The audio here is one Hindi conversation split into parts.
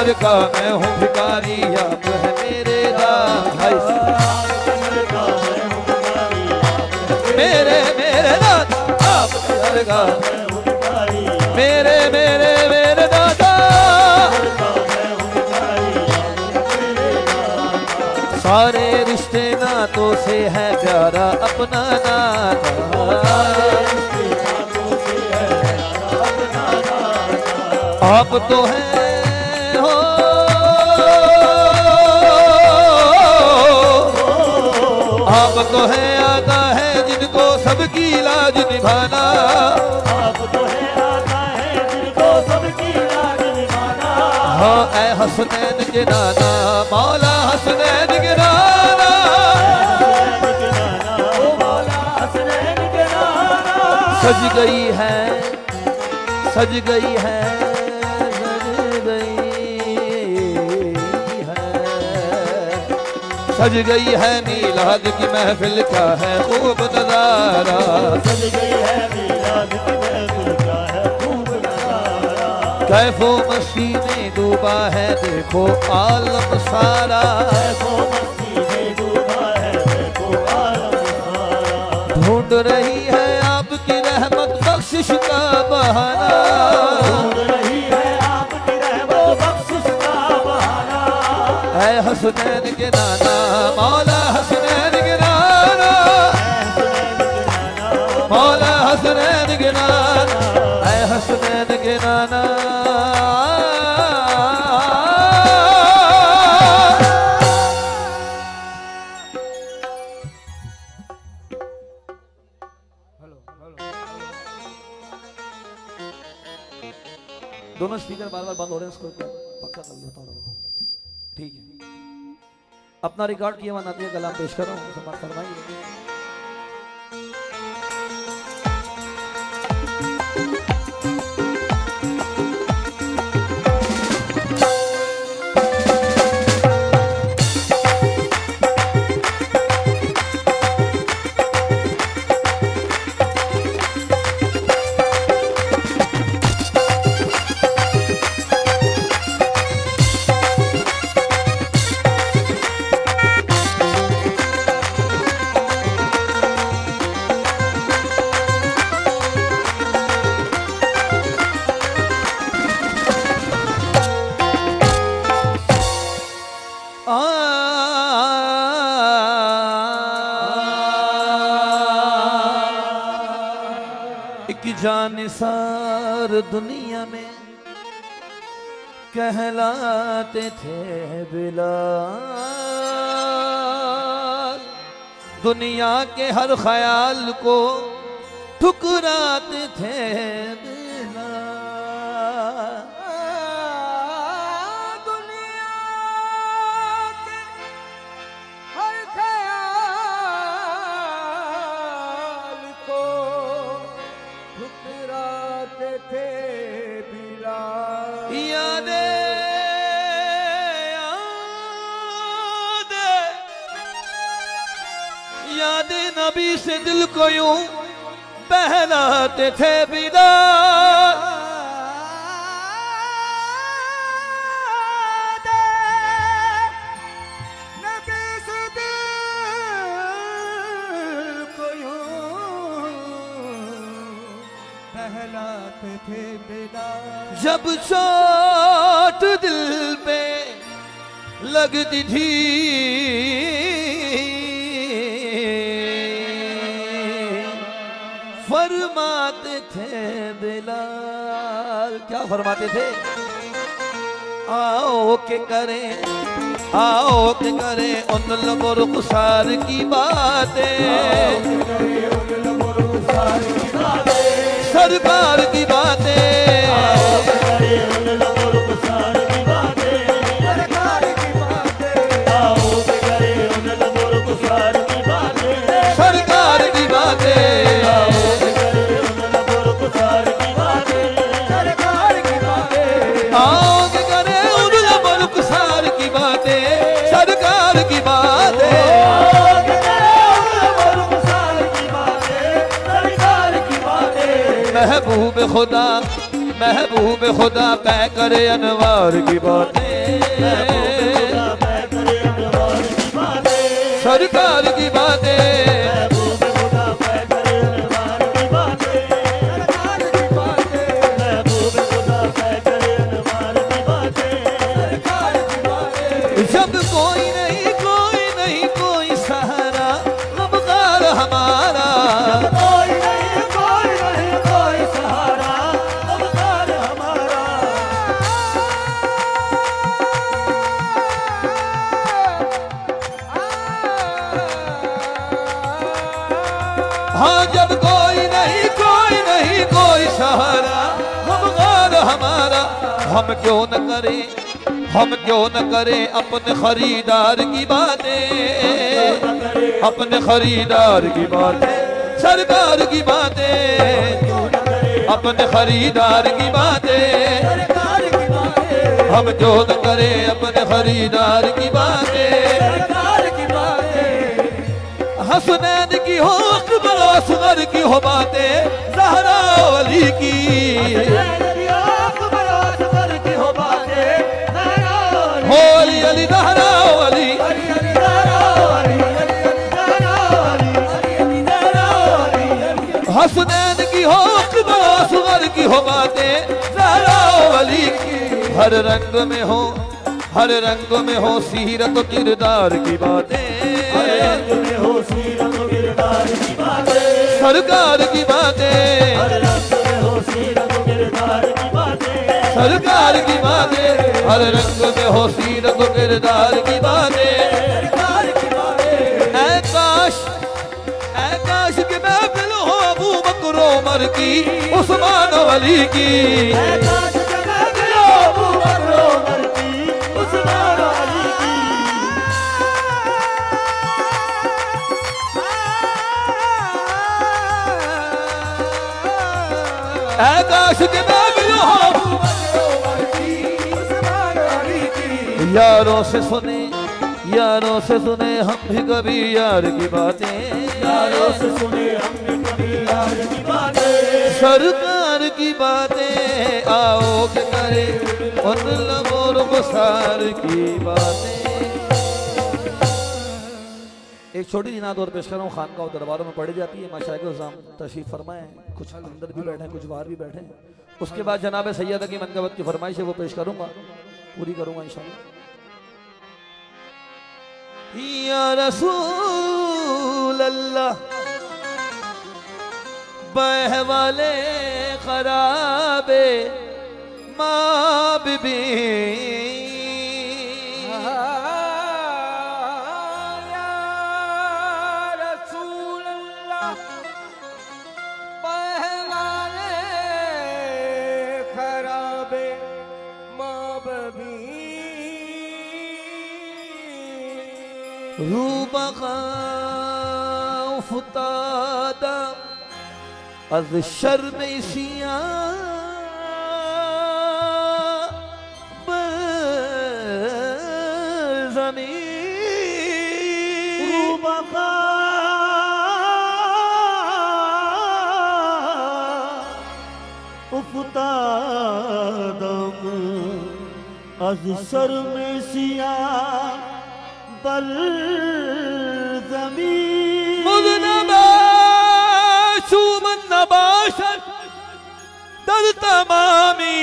कमर का मैं हूँ भिखारी, आप है मेरे दाता। मेरे मेरे दाता आप कमर का, मेरे मेरे मेरे दाता। सारे रिश्ते नातों से है प्यारा अपना नाता। आप तो हैं हो, आप तो है आता है जिनको सबकी लाज निभाना। आप तो है आता है जिनको सबकी लाज निभाना। हाँ ऐ हसनैन के नाना, मौला हसनैन के नाना, सज गई है, सज गई है, सज गई है मीलाद की महफिल का है खूब नजारा। सज गई है मीलाद की महफिल का है खूब नजारा। कैफो मस्ती में डूबा है देखो आलम सारा। कैफो मस्ती में डूबा है देखो आलम सारा। ढूंढ रही है आपकी रहमत बख्शिश का बहाना। ढूंढ रही है आपकी रहमत बख्शिश का बहाना। ऐ हसनैन के नाना, मौला हसनैन के नाना, मौला हसनैन के नाना, ऐ हसनैन के नाना। दोनों स्पीकर बार बार बंद हो रहे हैं, इसको पक्का कर लेता हूँ। ठीक है, अपना रिकॉर्ड किया हुआ नातिया कलाम पेश करो, फरमाइए। जानिसार दुनिया में कहलाते थे बिलाल। दुनिया के हर ख्याल को ठुकराते थे बिलाल। दुनिया के हर ख्याल को ठुकराते थे बिलाल। यादें नबी से दिल को यूं बहलाते थे बिलाल। नबी से दिल को यूं बहलाते थे बिलाल। जब चोट दिल पे लगती थी फरमाते थे बिलाल। क्या फरमाते थे? आओ के करें, आओ के करें उन लब रुखसार की बातें, सरकार की बातें, सरकार की बातें, आओगे करे उन रुखसार की बातें, सरकार की बातें। महबूब खुदा, महबूब खुदा तय करे अनवार की बातें। सरकार की बातें जब कोई नहीं कोई सहारा गमगार हमारा कोई नहीं कोई सहारा गमगार हमारा हाँ जब कोई नहीं कोई सहारा गमगार हमारा हम क्यों न करें अपने खरीदार की बातें अपने खरीदार की बातें सरकार की बातें अपने खरीदार की बातें हम क्यों न करें अपने खरीदार की बातें हसनैन की हो अकबर असगर की हो बातें ज़हरा वली की हो अली ज़हरा वली हसनैन की हो अकबर असगर की हो बातें ज़हरा वली की हर रंग में हो सीरत और किरदार की बातें सरकार की बातें सरकार की बातें हर रंग में हो सीरत और किरदार की बातें ऐ काश कि महफिल हो अबू बकर उमर की उस्मान वली की काश के महफिल हो यारों से सुने हम भी कभी यार की बातें सरकार की बातें आओ के करे उन लबों गुसार की बातें। एक छोटी सी नात और पेश कर रहा हूँ, खानका और दरबारों में पढ़ी जाती है। माशाइख इज़्ज़ाम तशरीफ फरमाए, कुछ अंदर भी बैठे कुछ बाहर भी बैठे। उसके बाद जनाब सैयदा की मनकबत की फरमाइश है वो पेश करूंगा, पूरी करूंगा इंशाअल्लाह। या रसूल अल्लाह बह वाले खराबे माँ बीबी रूबका फुतादा अज शर्म इसिया ज़मीन रूबका उफ्तादम अज शर्म इसिया बल ज़मीन मुज़नबा शुमन नबाशत दर तमामी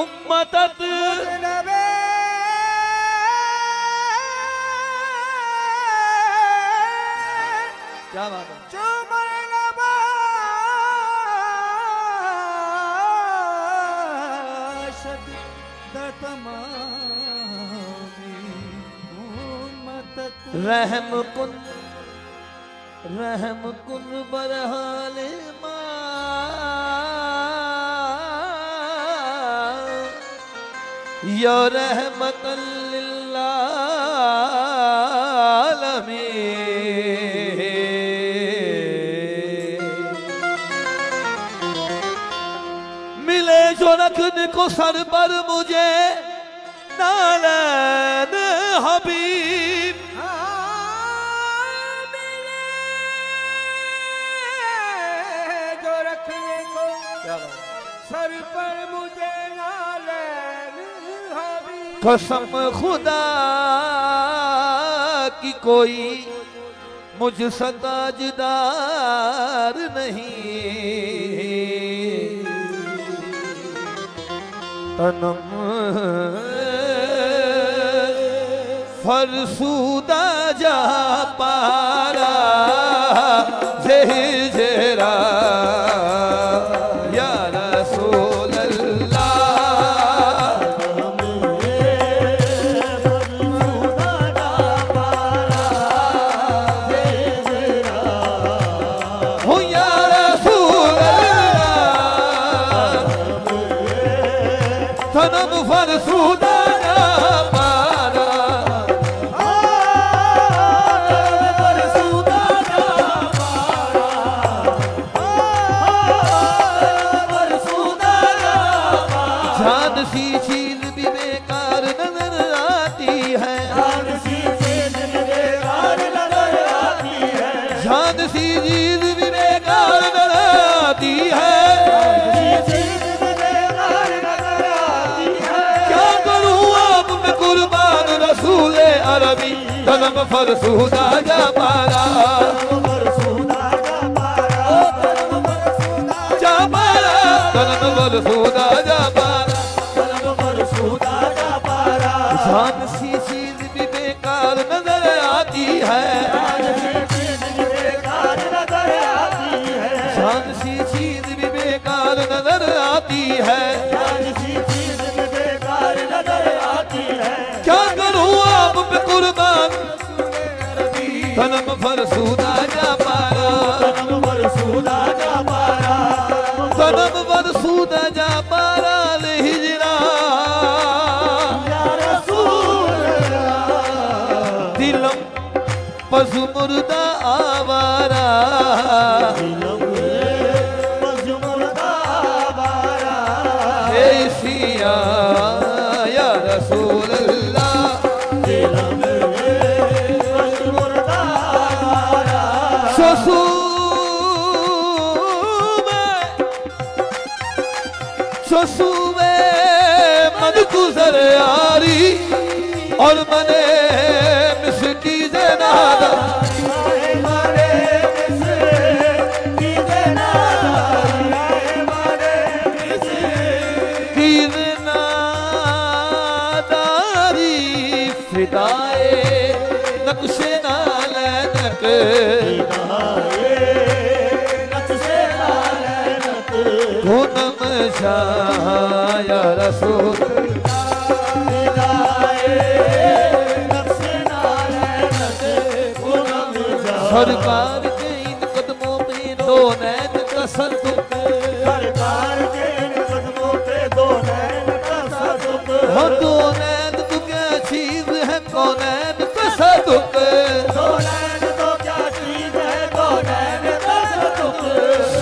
उम्मतत क्या बात है। रहम कुन बरहाल या रहमतल लिल आलमीन। मिले जो रखने को सर पर मुझे नालन हबीब सर पर मुझे नालन हबीब कसम खुदा की कोई मुझसे ताजदार नहीं, तनम फरसूदा जा पारा जेरा या रसूल अल्लाह। हो या रसूल अल्लाह, तनम फरसूदा जा पारा जान सी चीज भी बेकार नजर आती है, जान सी चीज भी बेकार नजर आती है, जान सी चीज भी बेकार नजर आती है, चीज भी बेकार नजर आती है। क्या करूं आप में कुर्बान रसूल अरबी, तनम फरसूदा जा पारा फरसूदा जा पारा, जा पारा, तनम फरसूदा जा पारा। फरसूदा जा पारा, जान सी चीज भी बेकार नजर आती है, जान सी चीज भी बेकार नजर आती है, जान सी चीज भी बेकार नजर आती है, जान सी चीज भी बेकार नजर आती है। क्या करूं आप पे कुर्बान तनम फरसूदा जा पारा, फरसूदा जा पारा, तनम फरसूदा जा पारा ले हिजरा या रसूल अल्लाह, दिलम पशु मुर्दा आवारा, ऐसिया या रसूल अल्लाह। शसू में मन गुजर यारी और मने मिसकी जनादा, फिदाए नक्शे नालैनक, पूनम छाया रसूल सरकार के इन कदमों पे दो नैन तसद्दुक, सरकार के इन कदमों पे दो नैन तसद्दुक, हो दो नैन तो क्या चीज है कौनैन तसद्दुक, दो नैन तो क्या चीज है दो नैन तसद्दुक,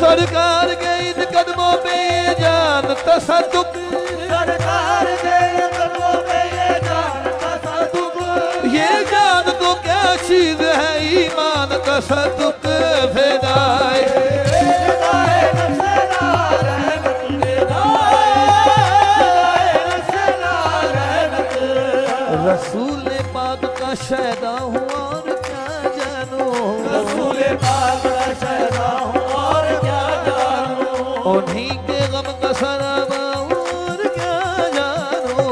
सरकार के इन कदमों पे ये जान तसद्दुक, सरकार के इन कदमों पे ये जान तसद्दुक, ये जान तो क्या चीज है ईमान तसद्दुक, फिदाए रसूल पाक का शैदा हूँ और क्या जानू, रसूल पाक का शहदा हूँ और क्या जानू, उन्हीं के गम का सराबा और क्या जानू,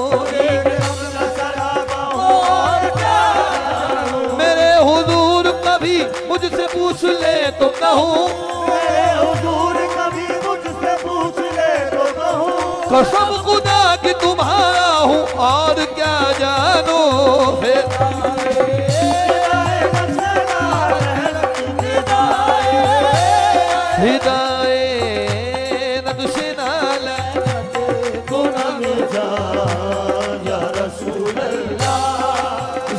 एक हम का सराबा हूँ और क्या जानू, मेरे हुजूर कभी मुझसे पूछ ले तो कहूँ, मेरे हुजूर कभी मुझसे पूछ ले तो कहूँ, कसम खुदा कि तुम्हारा हूँ और क्या जानू, फिर हिदाए नक्शे नालैनक,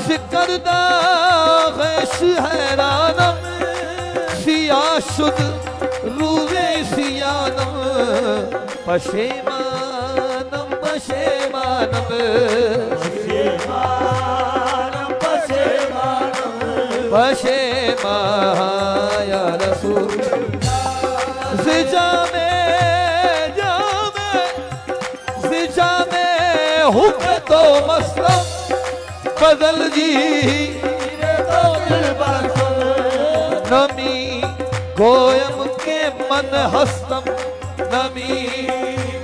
जिक्र दाग़श हैरानम सिया शुद रूज़े सियानम, पशेमानम पशेमानम, पशेमा या रसूल जिजा में हुक्म तो मसलम बदल जी तो दिल बसम नमी गोयम के मन हस्तम नमी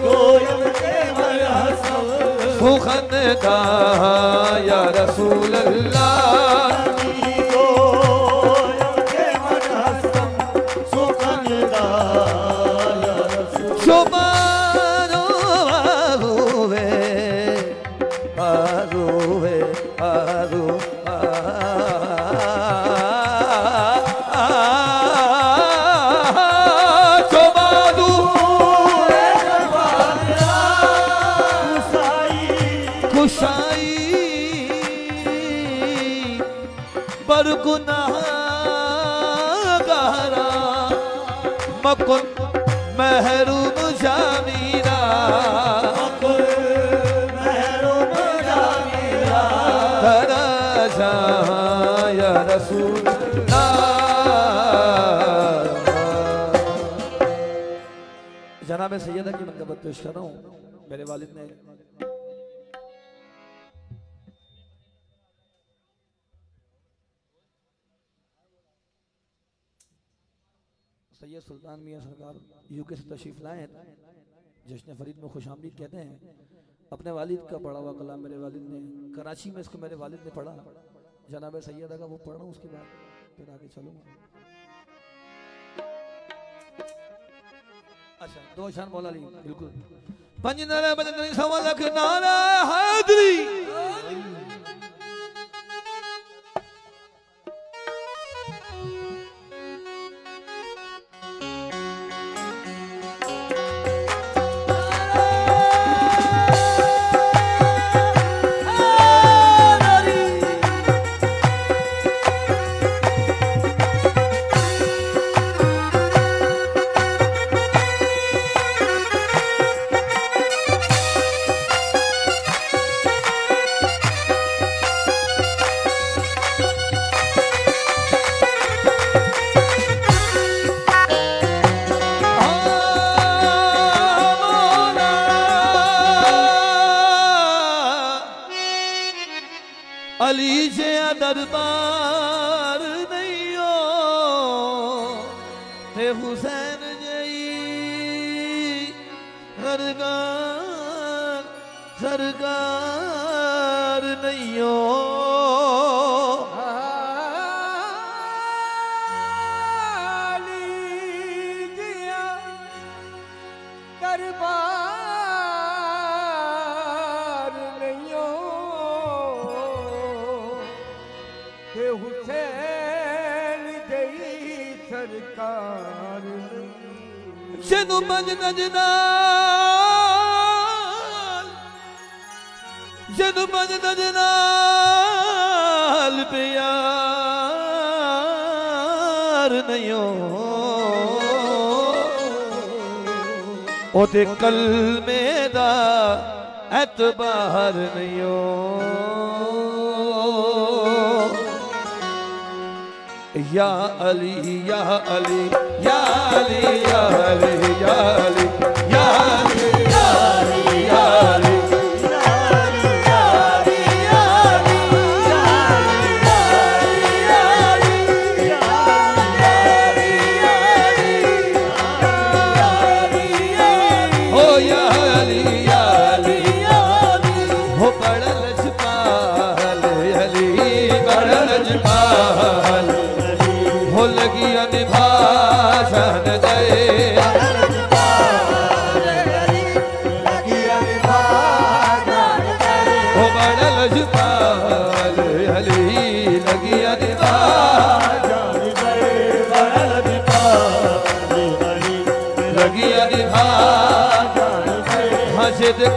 गोयम के मन हसम सुखन दा या रसूल अल्लाह गोयम के मन हसम सुखन दा या रसूल शुमारो आरुवे आरुवे आरु चोबादू खुशाई बरगुनाहगारा मकुन महरूम जामीरा तरा जा या रसूल जनाब सैयदा की मनकबत पेश कर रहा हूँ। मेरे वालिद ने सैयद सुल्तान मियाँ सरकार यूके से तशरीफ लाए हैं। जश्न फरीद में खुशामदीद कहते हैं। अपने वालिद का पढ़ा हुआ कलाम मेरे वालिद ने कराची में इसको मेरे वालिद ने पढ़ा। जनाब सैयदा का वो पढ़ा हूँ, उसके बाद फिर आगे चलूँगा। अच्छा दो शान मौला ली बिल्कुल पंज नारा बदन सवा लख नारा हैदरी अली जे दरबार नहीं हो ते हुसैन जई सरकार सरकार नहीं हो जनु बज नजनाल प्यार नहीं हो ओते कल मेरा एतबार नहीं हो या अली या अली या अली या अली या अली या अली या अली या अली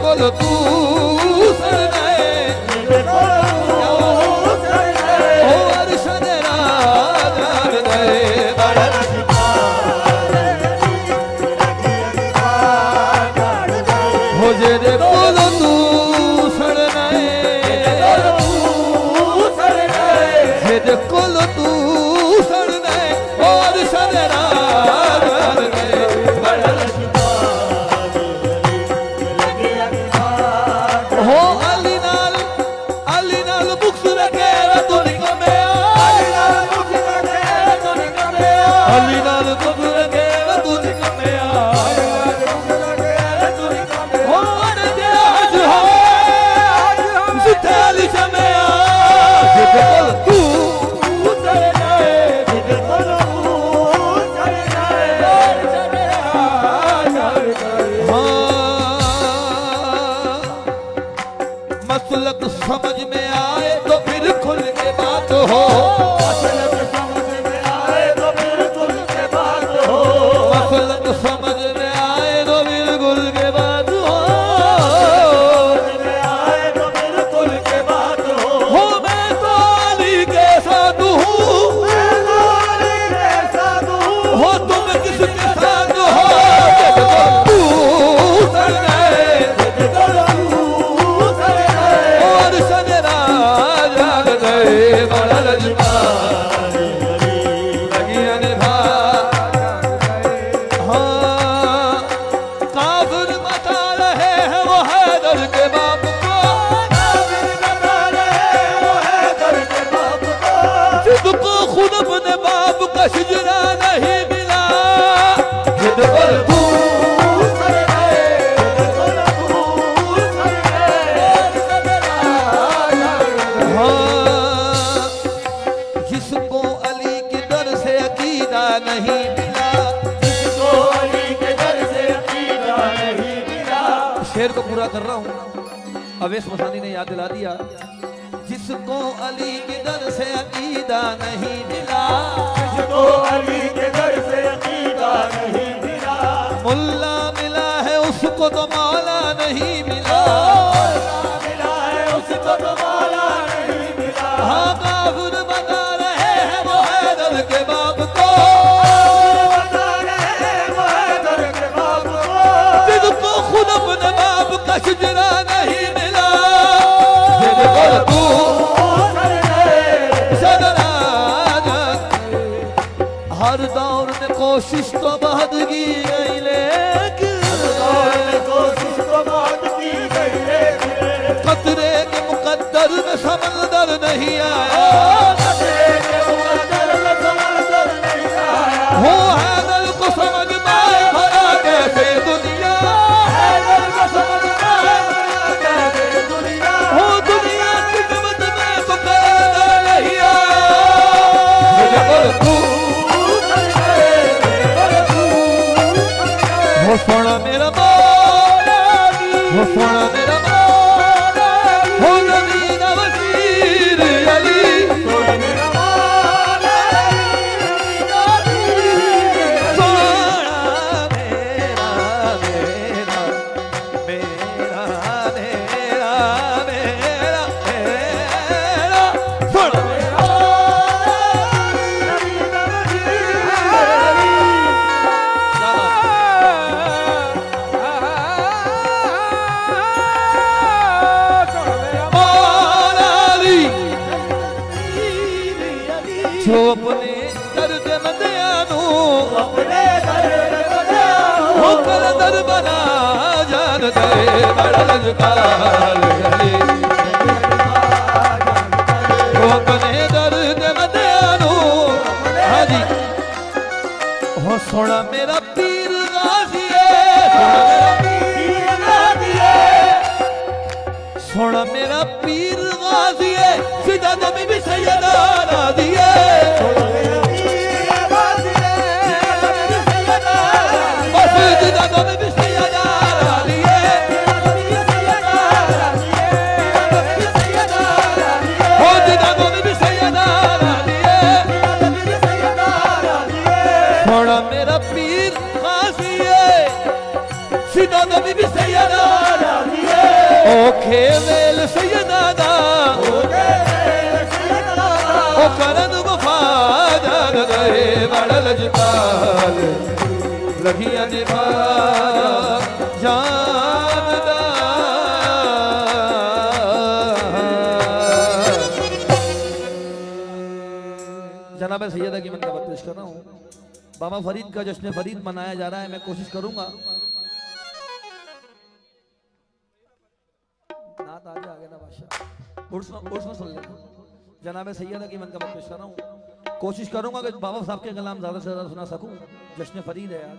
कोल तू सरनाए ओ अरशद राज दे हो जे दे कोल तू सरनाए जे दे कोल तू सरनाए ओ अरशद राज दे हो का शिजरा नहीं मिला, जिद पर दूर कर जिसको अली के दर से अकीदा नहीं मिला, जिसको अली के दर से अकीदा नहीं मिला। शेर को पूरा कर रहा हूँ, अवैस मसानी ने याद दिला दिया। जिसको अली के दर से अकीदा नहीं मिला, जिसको अली के दर से अकीदा नहीं मिला। मुल्ला मिला है उसको तो मौला नहीं मिला, मिला है उसको तो मौला नहीं मिला। हाँ काफिर बता रहे हैं वो हैदर के बाप को, बता रहे हैं वो हैदर के बाप को। जिसको खुद अपने बाप का शिजरा नहीं मिला, जिसको तू हर दौर में कोशिश तो बहुत की गई लेकिन कोशिश तो बहुत की गई लेकिन खतरे के मुकद्दर में समंदर नहीं आया, खतरे के मुकद्दर में समंदर नहीं आया। हो हैदर को समझ पाए भला कैसे दुनिया, हैदर को समझ पाए भला कैसे दुनिया। हो दुनिया की कीमत में तो कदर नहीं आया। हो सोना मेरा मौला, हो सोना मेरा मौला, हो नबी का वजीर अली, सोना मेरा मौला, सोना मेरा मेरा मेरा मेरा मेरा मेरा सोना मेरा जो अपने दर्द मदियानू अपने दर्द बना हो कर दर बना जान दे बड़ा लजकार अली, जो अपने दर्द मदियानू हाजी हो सोना मेरा पीर गाजी सोना मेरा पीर गाजी है, सीधा नबी भी सैयदा राजी है, बस सीधा नबी भी सैयदा राजी है, हो सीधा नबी भी सैयदा राजी है, सोना मेरा पीर गाजी है, सीधा नबी भी सैयदा राजी है, ओ खेवेल सैयदा दा ओ करन वफा जान दे बड़ा लजपाल लगिया निभा जानदा। जनाब सैयदा की मनक़बत पेश कर रहा हूँ। बाबा फरीद का जश्न फरीद मनाया जा रहा है, मैं कोशिश करूंगा नात आगे ना बादशाह उर्स में सुन लेना। जनाब सैयदा की मनक़बत पेश कर रहा हूँ, कोशिश करूंगा कि बाबा साहब के कलाम ज़्यादा से ज़्यादा सुना सकूं। जश्न फरीद है आज।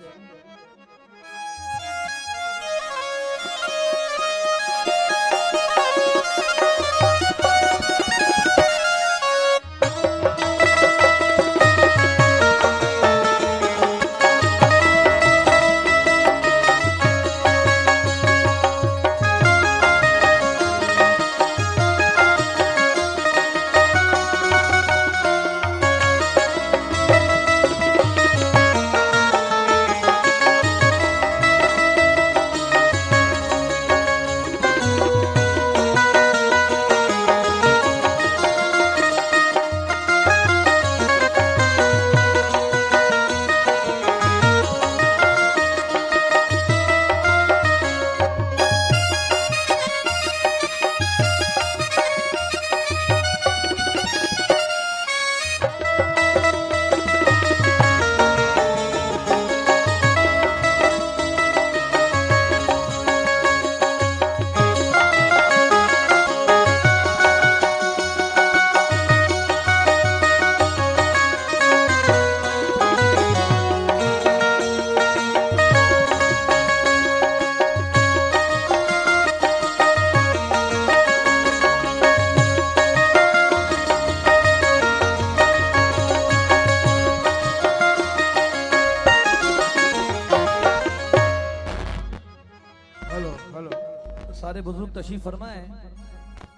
सारे बुजुर्ग तशरीफ फरमाए।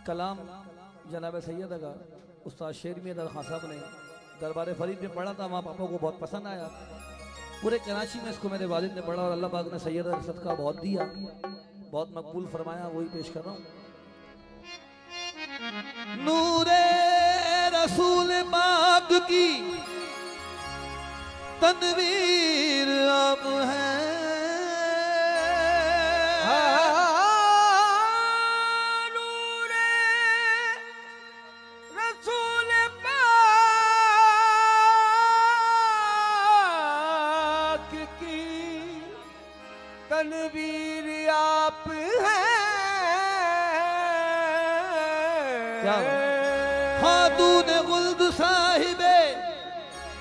कलाम जनाब सैयद का उस्ताद शेर में खान साहब ने दरबार फरीद में पढ़ा था, वहाँ पापा को बहुत पसंद आया। पूरे कराची में इसको मेरे वालिद ने पढ़ा और अल्लाह पाक ने सैयद का सदका बहुत दिया, बहुत मकबूल फरमाया। वही पेश कर रहा हूँ। नूरे रसूल पाक की तनवीर आप हैं, नूरे रसूल पाक की तनवीर आप हैं। क्या खातून गुल्द साहिबे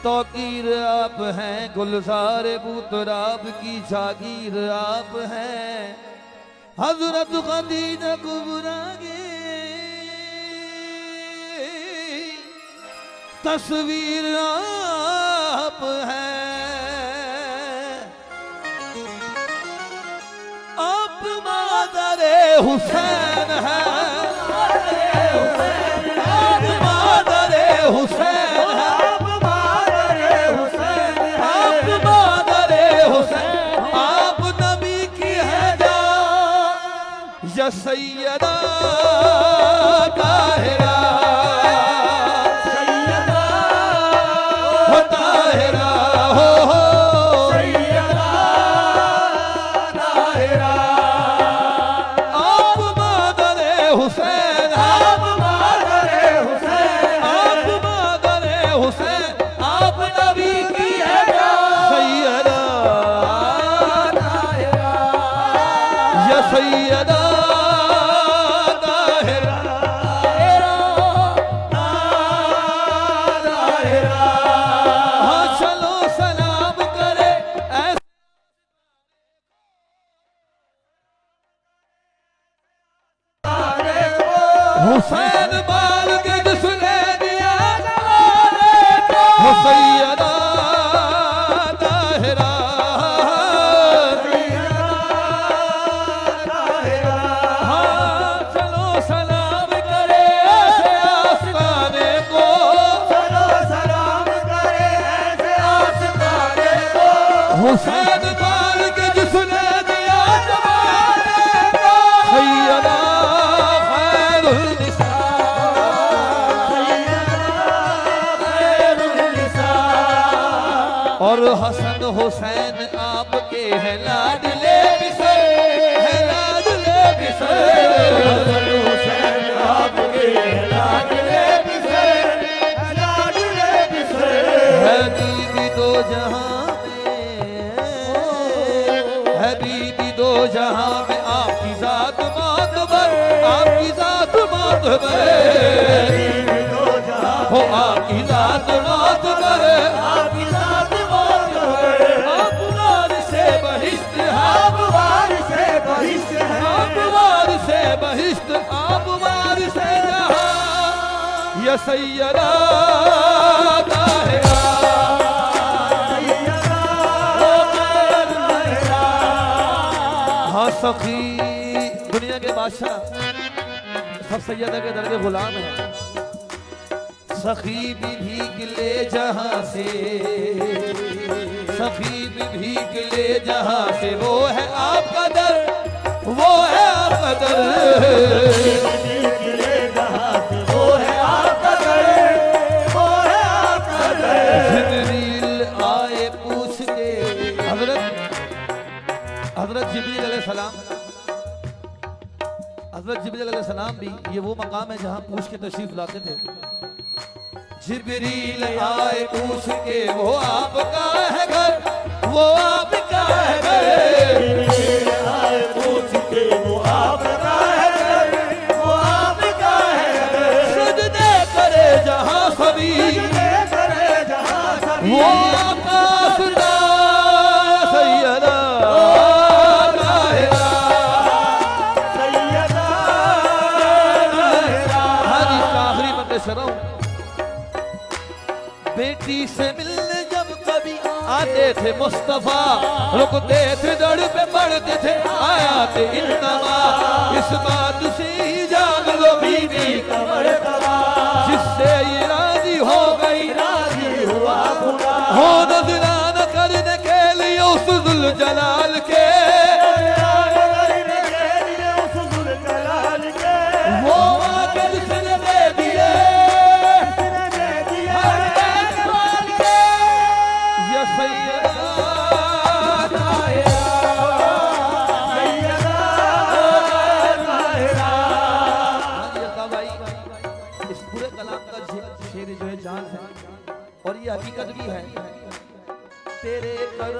तौकीर आप हैं, गुलजार बूतराब की जागीर आप हैं। हजरत खदीजा कुबरा की तस्वीर आप हैं। आप मादरे हुसैन हैं, आप मादरे हुसैन हैं, आप मादरे हुसैन, आप मादरे हुसैन, आप नबी की है जान या सैयदा ताहिरा, सैयदा हो ताहिरा, हो सैयदा ताहिरा। आप मादरे हुसैन, आप मादरे हुसैन, आप मादरे हुसैन, आप नबी की है जान सैयदा ताहिरा या सैयदा ताहिरा, ताहिरा। हाँ चलो सलाम करे ऐसे हुसैन बाल के जिसने दिया हो सैयदा ताहिरा, हाँ चलो सलाम करे ऐसे आस्ताने को, चलो सलाम करे ऐसे आस्ताने को। हुसैन बाल के जिसने दिया जमाने को सैयदा खैरुल और हसन हुसैन आपके हैं लाडले बिसर, हैं लाडले बिसर। हसन हुसैन आपके हैं लाडले बिसर, लाडले बिसर। है बीबी दो जहां में, है बीबी दो जहां में आपकी जात मातबर, आपकी जात मातबर हो, आपकी जात मातबर, आपकी जात आप वार से बहिष्ट, आप वार से बहिष्ट, आप वार से बहिष्ट, आप वार से जहां या सैयदा ताहिरा, सैयदा ताहिरा। हाँ सखी दुनिया के बादशाह सब सैयदा के दर के गुलाम हैं। सखी भी भीग ले जहां से, सखी भी भीग ले जहां से, वो है आपका दर, वो है आपका दर, वो है आपका दर, वो है आपका दर। जिब्रील आए पूछ के, हजरत जिब्रील अलैहिस्सलाम, हजरत जिब्रील अलैहिस्सलाम भी ये वो मकाम है जहां पूछ के तशरीफ लाते थे। जिब्रील आए पूछ के, वो आपका है घर, वो आपका है घर। जिब्रील आए पूछ के, वो आपका है घर, वो आपका है घर। सजदे करे जहां सभी, सजदे करे जहां सभी, वो आपका सरदार सैयदा ताहिरा, सैयदा ताहिरा। हाजी आखिरी बंदे से रहा हूं। बेटी से मिलने जब कभी आते थे मुस्तफा, रुकते थे दर पे पढ़ते थे आयात इन्नमा, इस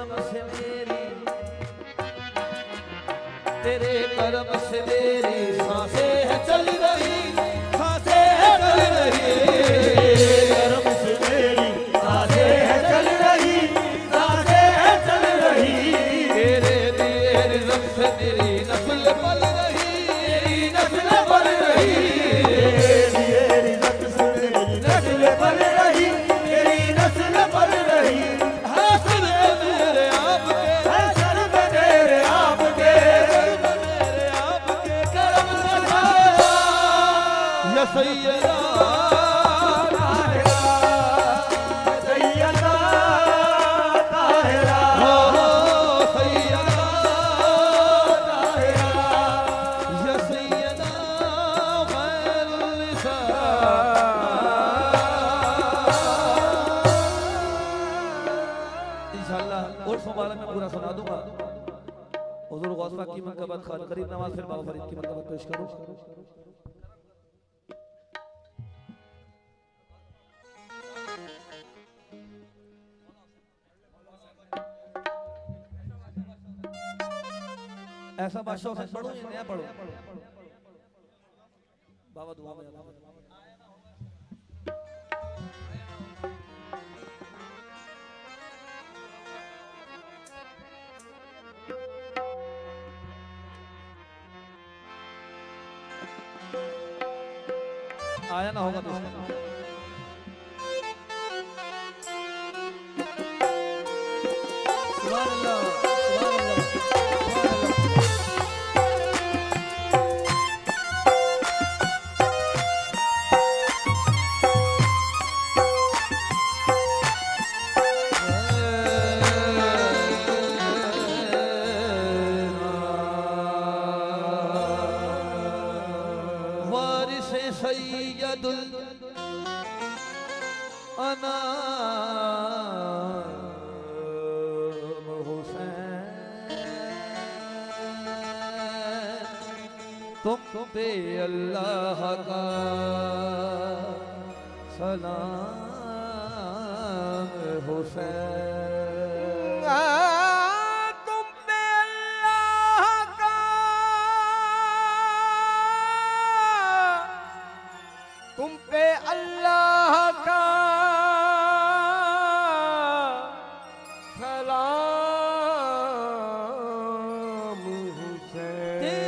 करम से मेरी, तेरे करम से मेरी सांसें है चल रही, सांसें है चल रही, करम से मेरी सांसें है चल रही, सांसें है चल रही। तेरे दिए रिज़्क़ से मेरी नस्ल पल रही, मेरी नस्ल पल रही, तेरे रिज़्क़ से मेरी नस्ल पल रही, मेरी नस्ल पल रही। हासिल है मेरे आपके, हसन तेरे आपके, मेरे आपके करम से या सैयदा सैयदा ताहिरा, हो सैयदा या सैयदा खैरुल निसा। इंशाअल्लाह उर्स मुबारक में पूरा सुना दूंगा। हुजूर गौस पाक की मनक़बत, खान करीब नवाज, फिर बाबा फरीद की मनक़बत पेश करूं। ऐसा बादशाह से पढ़ो या नया पढ़ो? बाबा दुआ में आया ना होगा तो इसका सुभान अल्लाह, सुभान अल्लाह, सुभान अल्लाह। वारिस सैयदुल अनाम हुसैन, तुम पे अल्लाह का सलाम हुसैन। तुम पे अल्लाह का, तुम पे अल्लाह का सलाम हुसैन।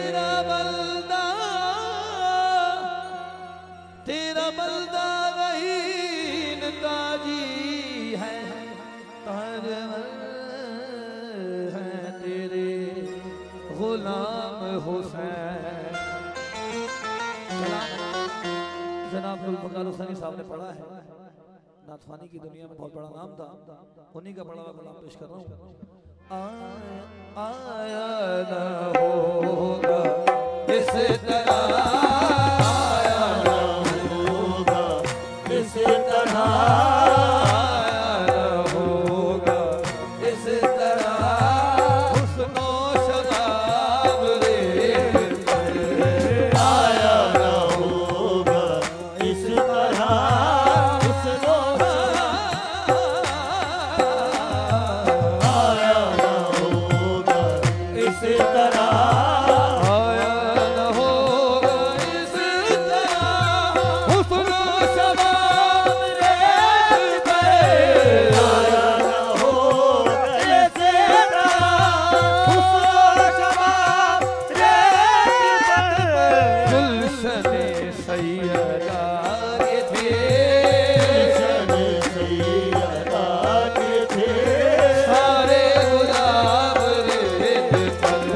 तेरा बल्दा रहीन ताजी है, ताजमल है तेरे गुलाम हुसैन। जनाब जुल्फ़कार हुसैनी साहब ने पढ़ा है, नाथवानी की दुनिया में बहुत बड़ा नाम था, उन्हीं का पढ़ा हुआ कलाम पेश कर रहा हूँ। आया न होगा इस तरह, आया न होगा इस तरह, आया न होगा इस तरह, हुस्नो शबाब रे आया न होगा इस तरह, हुस्नो आया न होगा इस तरह, आया न होगा इस तरह, हुस्नो शबाब रे आया न होगा इस तरह, हुस्नो शबाब रेत पर। गुलशने सैयदा के थे, शन सैयदा के थे, सारे गुलाब रेत पर,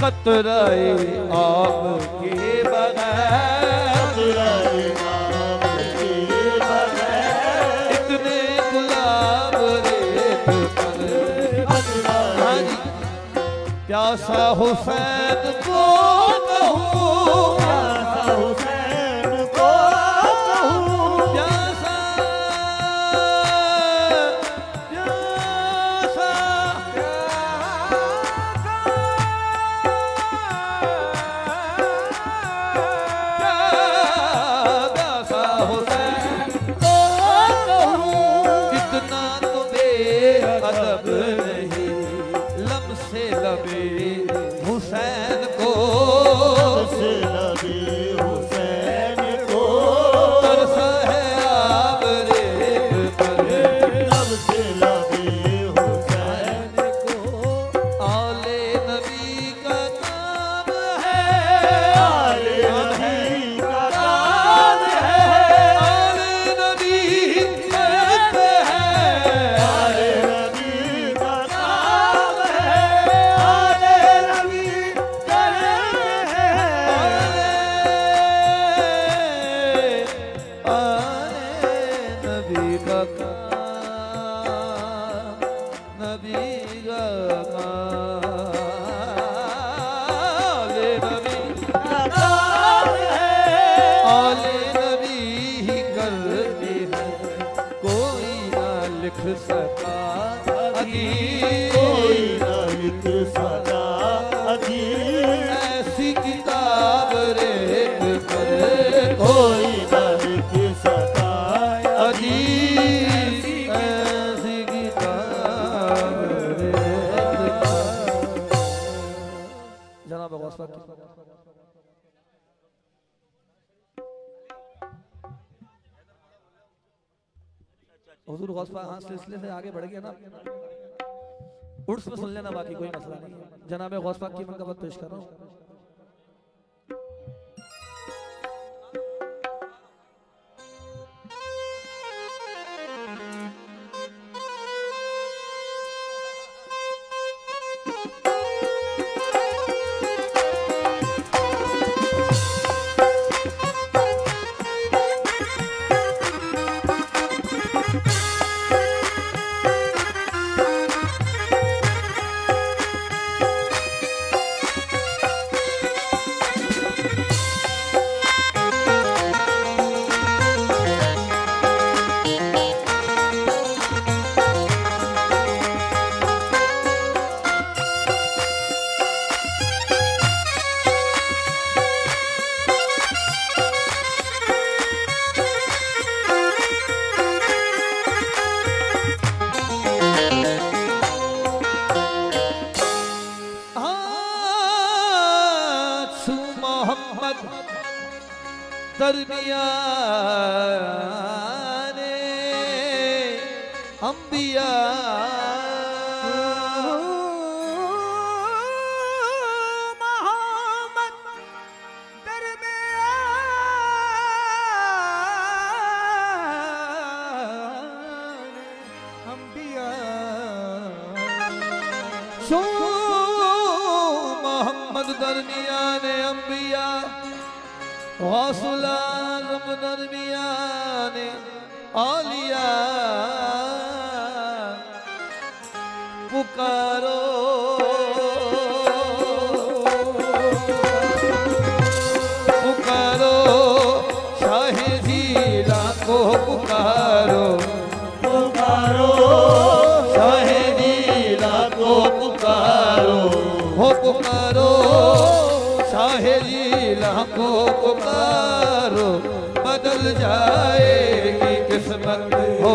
कतराए आब के बगैर, इतने गुलाब रेत पर। हाँ जी, प्यासा हुसैन को कहूँ, प्यासा हुसैन को कहूँ, प्यासा प्यासा प्यासा हुसैन को कहूँ, इतना तो बेअदब नहीं लम्से लबे हुसैन को, से नबी हुसैन को, तरस है आब रेत पर। लब से नबी हुसैन को, आले नबी का नाम है, आले नबी का नाम है, आले नबी कहते हैं, आले नबी का नाम है, आले नबी कहते हैं, आले नबी का काम, नबी का काम, आले नबी का नाम है, आले नबी ही करते हैं, कोई ना लिख सका अदीब, कोई ना लिख सका अदीब, ऐसी किताब रेत पर, कोई ना लिख सका अदीब, ऐसी किताब रेत पर। जनाब गौस पाक की हुजूर गौस पाक हाँ सिलसिले से आगे बढ़ गया ना, उर्स में सुन लेना, बाकी कोई मसला नहीं है। जनाब गौस पाक की मनकबत पेश कर रहा हूँ। दरमियाने अंबिया मोहम्मद दरमियान अंबिया शो मोहम्मद दरमियाने अंबिया गौसुल आज़म दरमियाने औलिया पुकारो पुकारो शाहे ज़ीला को पुकारो पुकारो शाहे ज़ीला को पुकारो हो पुकारो शाहे ज़ीला को पुकारो बदल जाएगी किस्मत हो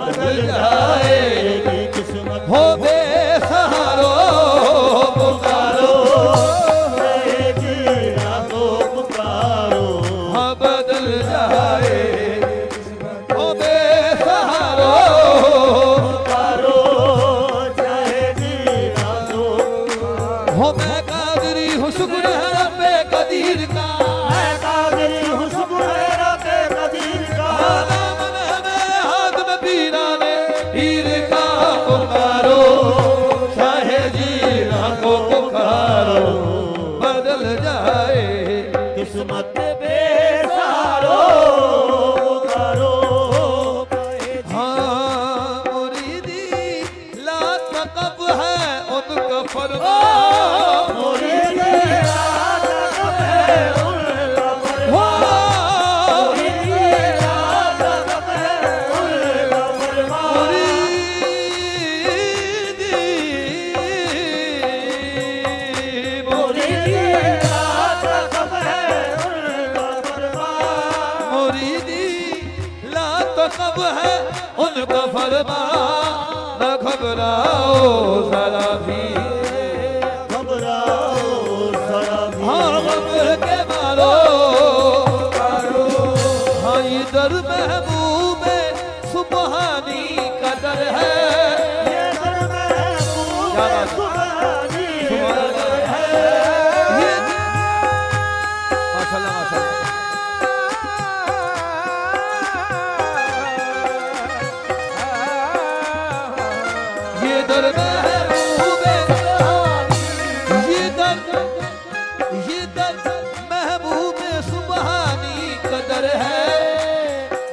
बदल जाएगी किस्मत हो बेसहारो पुकारो रहेगी रातों पुकारो हाँ बदल जाएगी हो बेसहारो पुकारो रहेगी रातों हो मैं कादरी हूँ शुक्र है रब्बे कदीर का मैं कादरी हूँ शुक्र है रब्बे कदीर का दामन है मेरे हाथ में पीराने पीर का पुकारो शाहे जी कब है उनका फरमा, न घबराओ जरा भी, घबराओ जरा भी, हाँ घबर के मारो, हाँ इधर महबूबे सुबहानी कदर है, ये दर महबूबे सुबहानी कदर है। माशाल्लाह माशाल्लाह। महबूबे सुबहानी कदर है,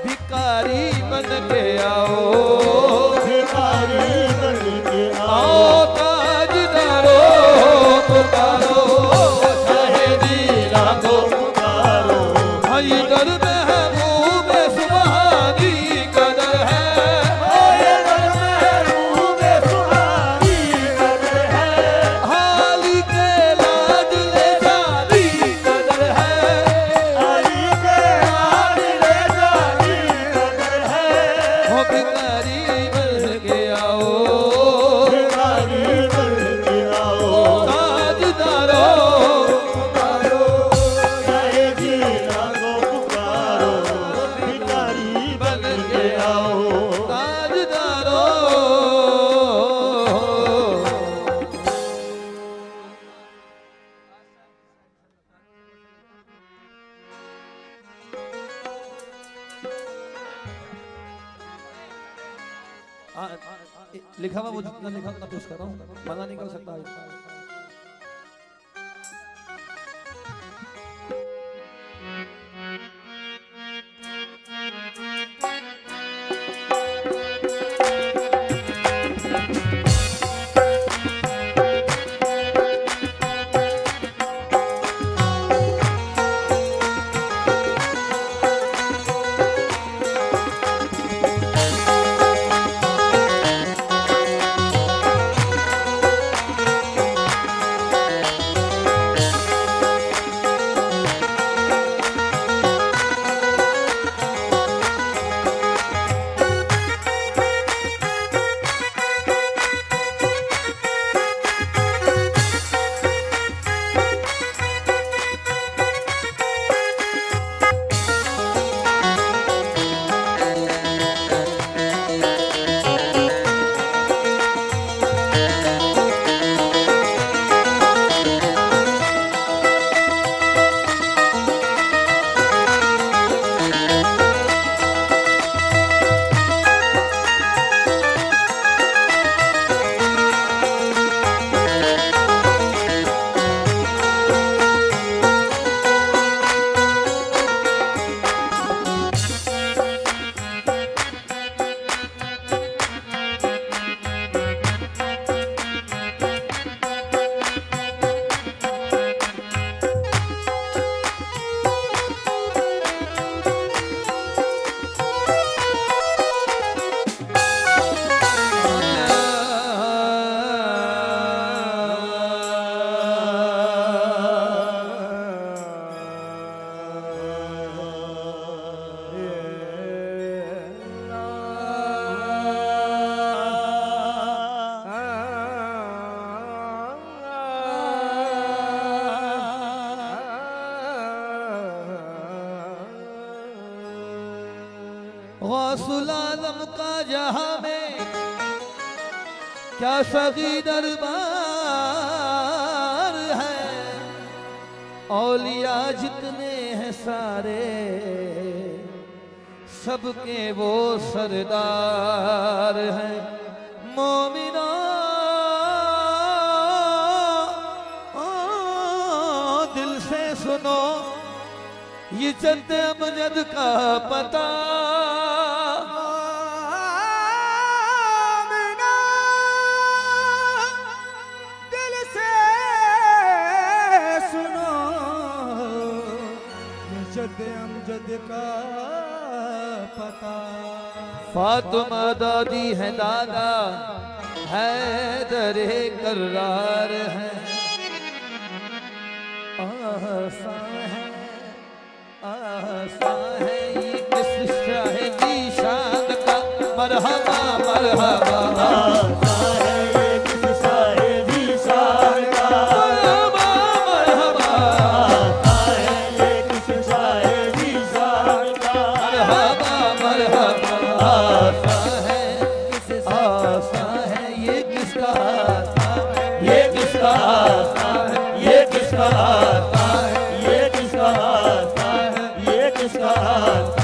भिखारी बन के आओ, भिखारी बन के आओ ताजदारो पुकारो, शाहिदी रागो पुकारो, इधर महबूबे सुबहानी कदर है, ये दर महबूबे सुबहानी कदर है। हाली के लाडले जानी कदर है, आई के लाडले जानी कदर है, वो भिखारी बन के आओ, भिखारी बन के आओ, ताजदारो पुकारो, शाहिदी रागो पुकारो, भिखारी बन के आओ। ताजदारो। लिखा हुआ वो जितना लिखा उतना पेश कर रहा हूँ, मना नहीं कर सकता। गौसुल आलम का जहां में क्या सगी दरबार है, औलिया जितने हैं सारे सबके वो सरदार हैं। मोमिना दिल से सुनो ये चंद अमजद का पता, आमिना दिल से खुद अमजद का पता। फातिमा दादी है, दादा हैदर करार है, आसा है, आसा है ये किस शाह की शान का मरहबा मरहबा। आसा है ये किस शाह की शान का मरहबा मरहबा। आसा है ये किस शाह की शान का मरहबा मरहबा। आसा है ये किसका आसा है, ये किसका आसा है, ये किसका आसा है, ये किसका आसा है, ये किसका आसा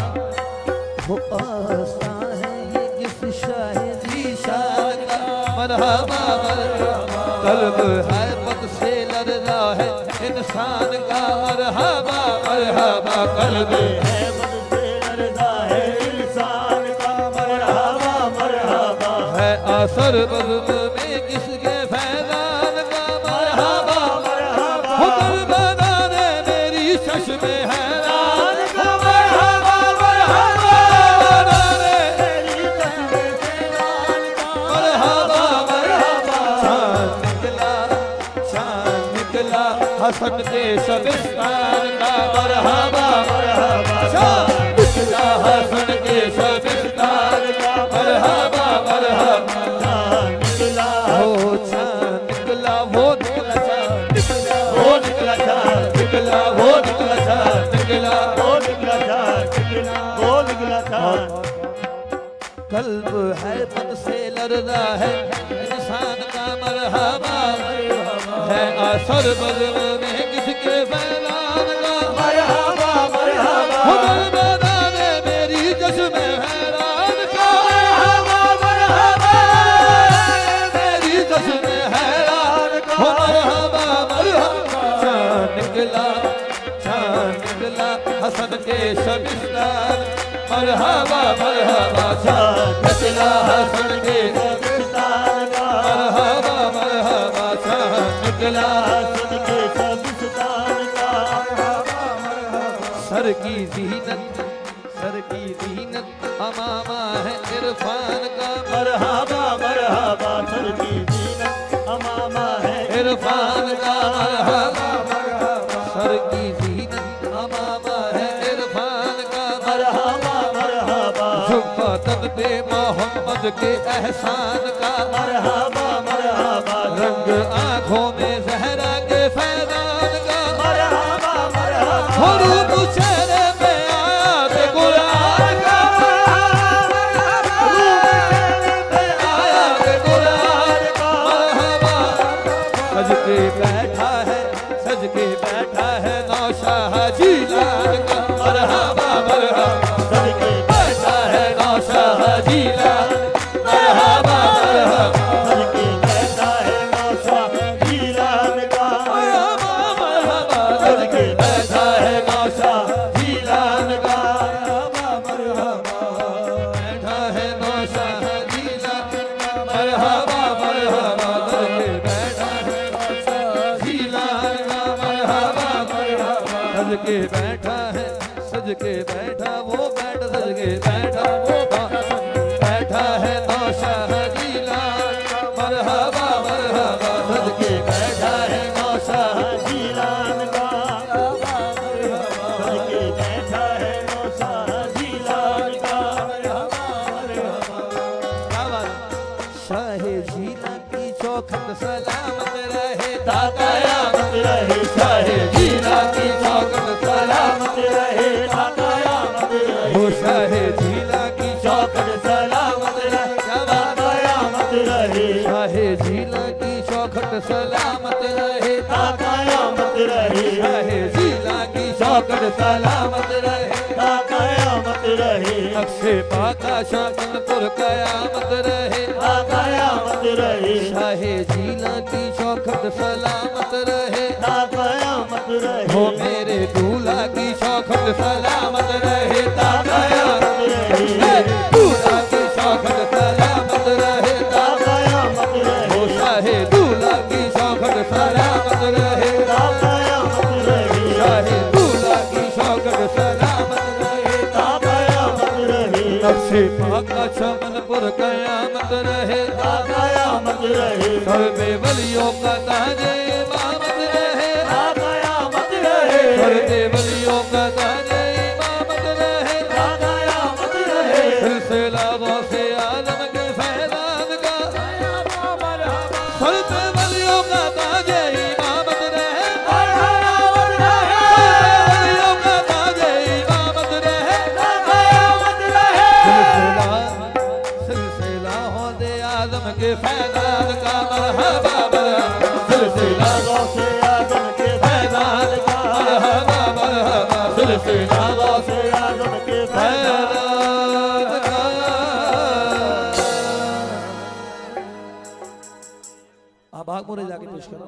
वो आसा है ये किस शाह की शान का मरहबा मरहबा। कल्ब है पद से लड़ना है इंसान का मरहबा मरहबा। कल्ब है मन से लड़ता है इंसान का मरहबा मरहबा। है असर बज़्म में किसके फैज़ान का मरहबा मरहबा। हुक्म बनाने मेरी चश्म हैरान का मरहबा मरहबा। बनाने तेरी कसम से जान का मरहबा मरहबा। चांद निकला हसन के शबिस्तान का मरहबा मरहबा। चांद निकला हसन के शबिस्तान का मरहबा मरहबा। निकला हो चांद निकला वो निकला चांद निकला वो निकला चाँद, निकला वो निकला चांद निकला। वो निकला चाँद, वो निकला चाँद। कल्ब है मन से लड़ना है इंसान का मरहबा है असर बज़्म में किसके फैज़ान का मरहबा मरहबा। हुक्म बनाने मेरी चश्म हैरान का मरहबा मरहबा। मेरी चश्म हैरान का मरहबा मरहबा। चांद निकला हसन के शबिस्तान मरहबा मरहबा। चांद निकला हसन के शबिस्तान का मरहबा मरहबा। चांद निकला हसन के शबिस्तान का सर की जीनत अमामा है इरफान का मरहबा मरहबा। सर की जीनत अमामा है इरफान का मरहबा मरहबा। सर की जीनत अमामा है इरफान का मरहबा मरहबा। जुब्बा तन पे मोहम्मद के एहसान का मरहबा मरहबा। रंग आंखों में जहरा के फैज़ान का मरहबा मरहबा। हुरूफ चेहरे पे आया ते कुरान का आया ते कुरान का मरहबा। सज के बैठा है नौशाह जीलान का मरहबा मरहबा। सदके बैठा है नौशाह जीलान मरहबा मरहबा। सदके बैठा है नौशाह जीलान का मरहबा मरहबा। सदके बैठा है नौशाह जीलान का मरहबा मरहबा। बैठा है नौशाह जीलान मरहबा मरहबा। सदके बैठा है नौशाह जीलान का मरहबा मरहबा। सज के बैठा है सज के बैठा वो बैठ सज के बैठा वो बैठा है नौशाह जीलान मरहबा मरहबा। सज के बैठा है नौशाह जीलान का सदके बैठा है नौशाह जीलान का शाह जीला की चौखट सलामत रहे कयामत रहे। शाह जीला की चौखट सलामत रहे कयामत रहे। हो शाह जीला की चौखट सलामत रहे कयामत रहे। शाह जीला की चौखट सलामत रहे कयामत रहे। शाह जीला की चौखट सलामत रहे कयामत रहे। अक्षे पाका शाकनपुर कयामत रहे कयामत रहे। शाह जीला की चौखट सलामत रहे कयामत रहे। हो मेरे दूल्हा की चौखट सलामत रहे कयामत रहे। दूल्हा की चौखट सलामत रहे कयामत रहे। हो शाह दूल्हा की चौखट सलामत रहे कयामत रहे। शाह दूल्हा की चौखट सलामत नक्शे आका चमनपुर कयामत रहे, कयामत रहे, सर्वे वलियों का ताजे इमामत रहे, कयामत रहे, सर्वे वलियों का ताजे इमामत रहे, कयामत रहे, सिलसिला गौसे आलम के फैजान का, सर्वे वलियों का ताजे इमामत रहे, वलियों का ताजे इमामत रहे, सिलसिला हो दे आलम के फैजान का मरहबा मरहबा, सिलसिला गौसे आजम के फैजान का, मरहबा मरहबा, सिलसिला गौसे आजम के फैजान फैजान का। आप आग मोरे जाके पेश करो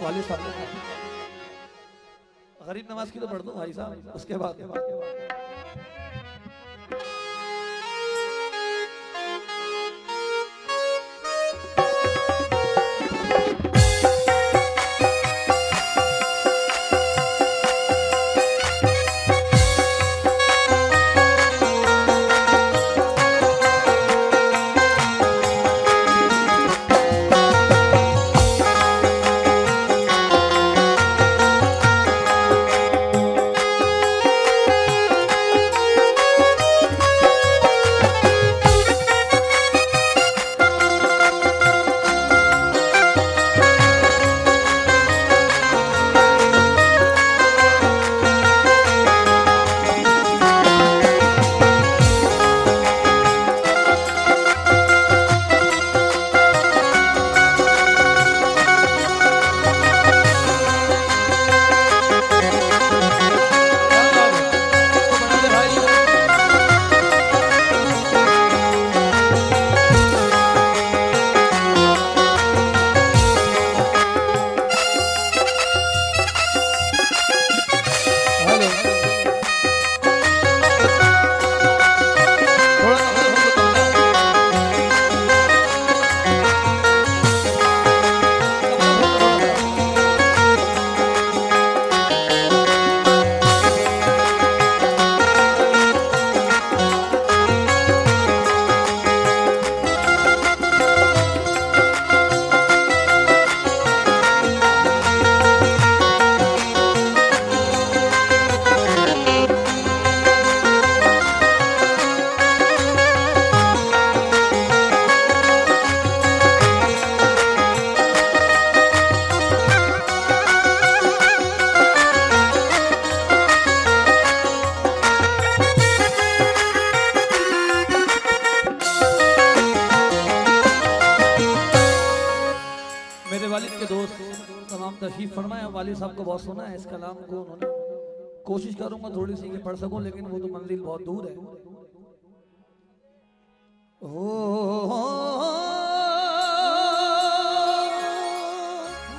वाले साहब, गरीब नवाज की तो पढ़ दो भाई साहब, उसके बाद तशरीफ फरमाया। वालिद साहब को बहुत सुना है इस कलाम को उन्होंने। कोशिश करूंगा थोड़ी सी कि पढ़ सकूं, लेकिन वो तो मंजिल बहुत दूर है।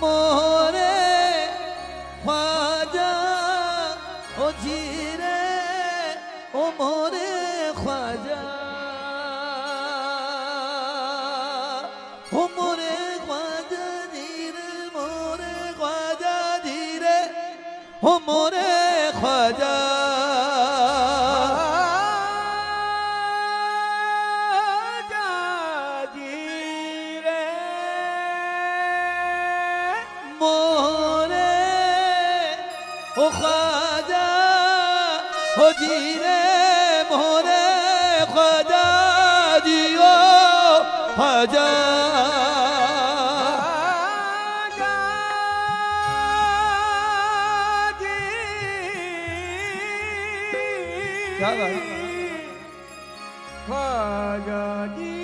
मोरे ख्वाजा ओ जीरे ओ मोरे ख्वाजा ओ मोरे ख्वाजा जीरे मोरे ख्वाजा जीरे ओ मोरे ख्वाजा जीरे मोरे ख्वाजा जियो ख्वाजा क्या ख्वाजा जी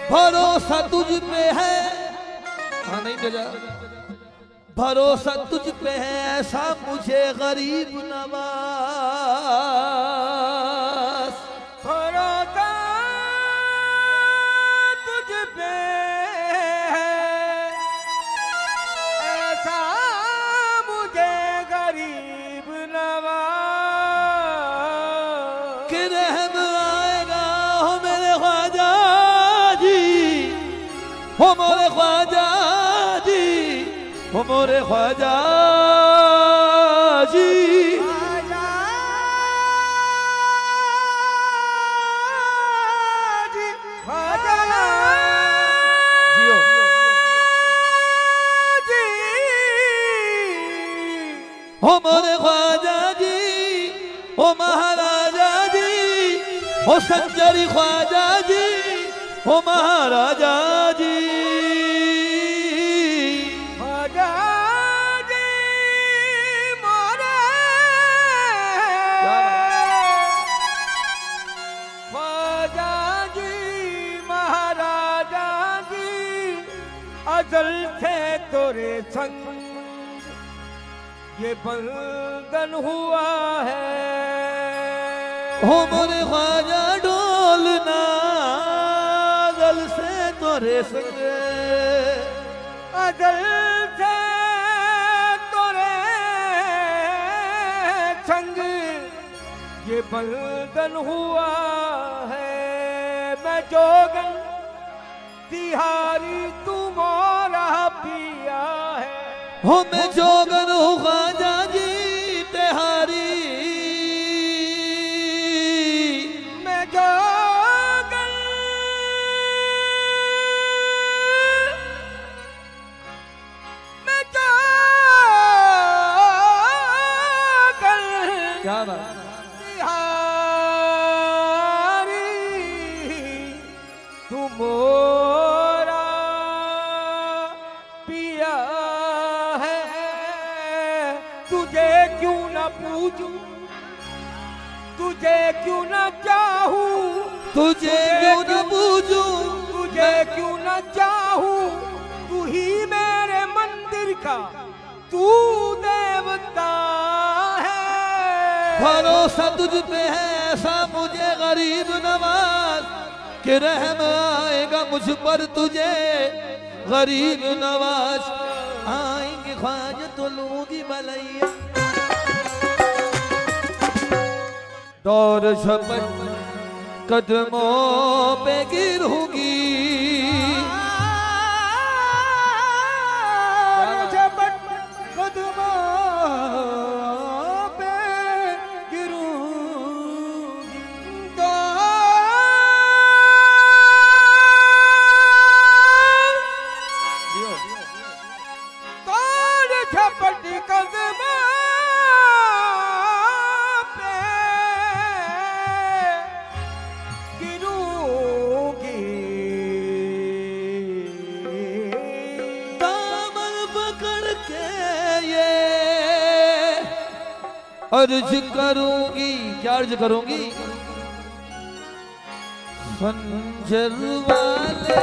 भरोसा तुझ पे है, हाँ नहीं बेजा, भरोसा तुझ पे है ऐसा मुझे गरीब नवाज। भरोसा तुझ पे है ऐसा मुझे गरीब हो मोरे ख्वाजा जी, हो मोरे ख्वाजा जी। हो मोरे ख्वाजा जी, हो महाराजा जी, हो संजरी ख्वाजा जी, हो महाराजा जी। ख्वाजा जी मोरे, ख्वाजा जी महाराजा जी, अजल थे तोरे संग ये बंधन हुआ है। हो मोरे ख्वाजा डोलना अजल से तोरे संग, अजल से तोरे संग ये बंधन हुआ है। मैं जोगन तिहारी तू मोरा पिया है। हो मैं जोगन हूँ ख्वाजा जी तिहारी, मैं जोगन, मैं जोगन क्या बात। तिहारी तू मोरा पिया है। तुझे क्यों न पूछूं, तुझे क्यों न चाहूं, तुझे क्यों न पूछूं, तुझे क्यों न चाहूं। तू ही मेरे मंदिर का तू देवता है। भरोसा तुझ पे है ऐसा मुझे गरीब नवाज, कि रहम आएगा मुझ पर तुझे गरीब नवाज। आएंगे ख्वाजा तो लूंगी भलैया, दौर झपट कदमों पे गिरूंगी। झपट कदमों पे गिरूंगी। दौर झपट कदमों पे गिरूंगी। दामन पकड़ के ये अर्ज करूंगी। क्या अर्ज करूंगी? खंजर वाले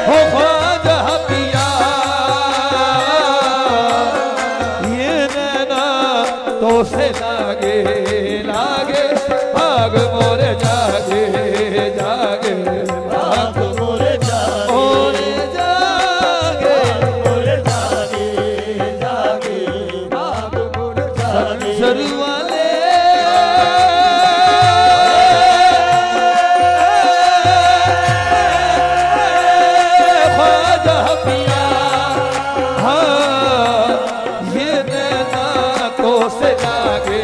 हो ख्वाजा पिया, ये नैना तो से लागे लागे, भाग मोरे जागे जागे, भाग मोरे जागे, मोरे जागे, मोरे जागे जागे, भाग मोरे जागे। खंजर वाले ख्वाजा पिया, हाँ ये नैना तो से लागे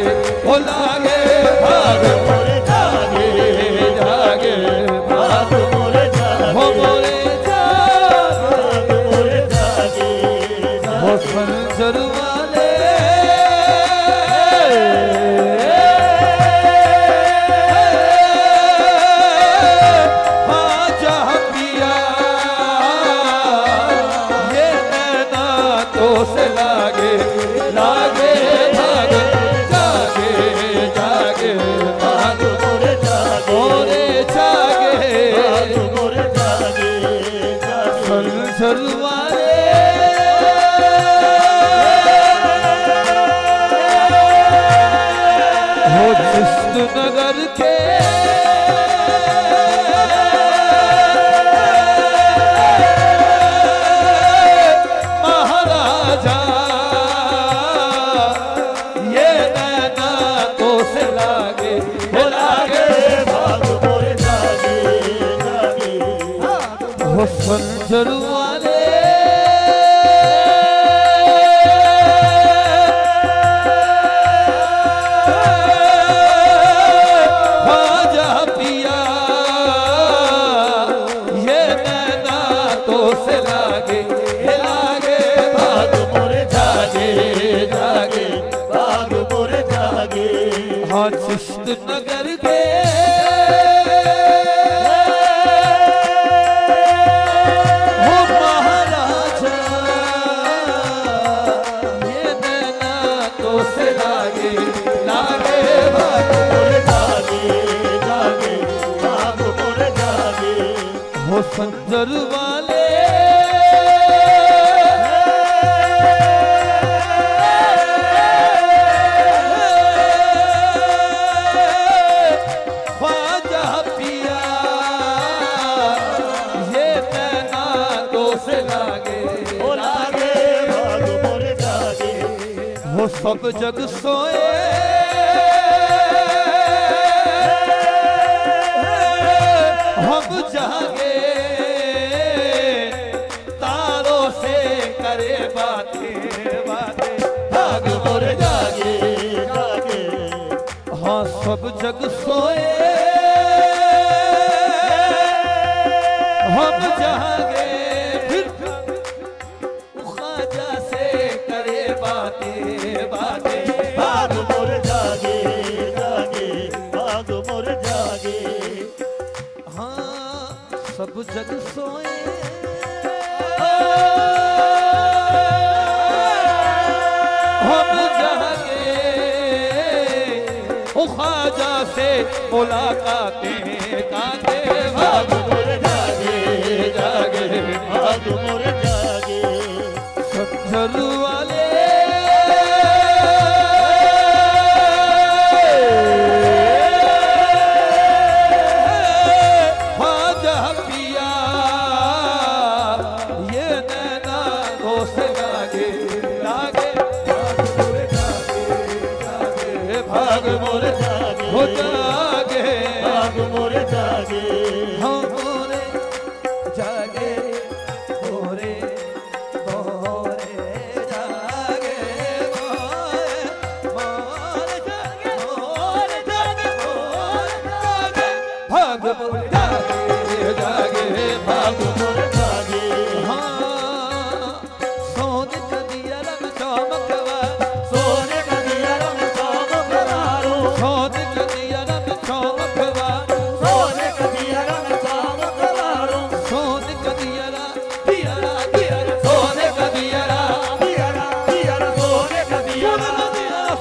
खंजर वाले ख्वाजा पिया ये नैना तो से लागे लागे भाग मोरे जागे जागे भाग मोरे जागे हाँ चिश्त नगर के हो महाराजा ये नैना तो से लागे लागे भाग मोरे जागे जागे भाग मोरे जागे हो संजर वाले ख्वाजा पिया ये नैना तो से लागे ओ लागे भाग मोरे जागे हो सब जग सोए हम जागे तारों से करे बातें बातें भाग मोरे जागे जागे हाँ सब जग सोए हम जागे फिर ख्वाजा से करे बातें बातें भाग मोरे जागे जागे भाग मोरे जागे हाँ सब जग सोए हम जागे ओ ख्वाजा से मुलाकातें काते भाग मोरे जागे जागे भाग मोरे जागे संजर वाले ख्वाजा पिया ये नैना तो से लागे लागे भाग मोरे जागे भाग मोरे हो जागे जागे भाग मोरे जागे हम मोरे जागे मोरे मोरे जागे मोरे मोरे जागे मोरे जागे मोरे जागे भाग मोरे जागे जागे भाग भाग मोरे जागे हाँ सोने का दिया रंग चमकवार सोने का दिया रंग चमकवारो सोने का दिया रंग चमकवार सोने का दिया रंग चमकवारो सोने का दिया सोने का दिया दियारा दियारा सोने का दियारा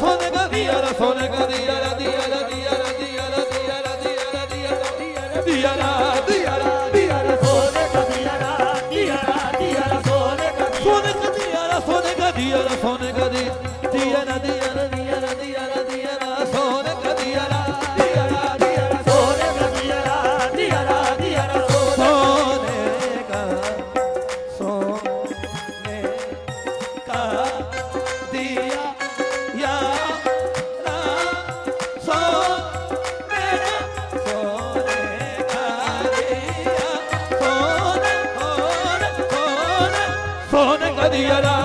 सोने का दिया सोने का दिया दिया दियारा सोने का दियारा दियारा दियारा सोने का सोने का दिया सोने का दिया सोने का दिया सोने का दिया दियारा दियारा सोने का दियारा दियारा दियारा सोने का सोने का दिया या सोने का दिया सोने सोने का दिया दियारा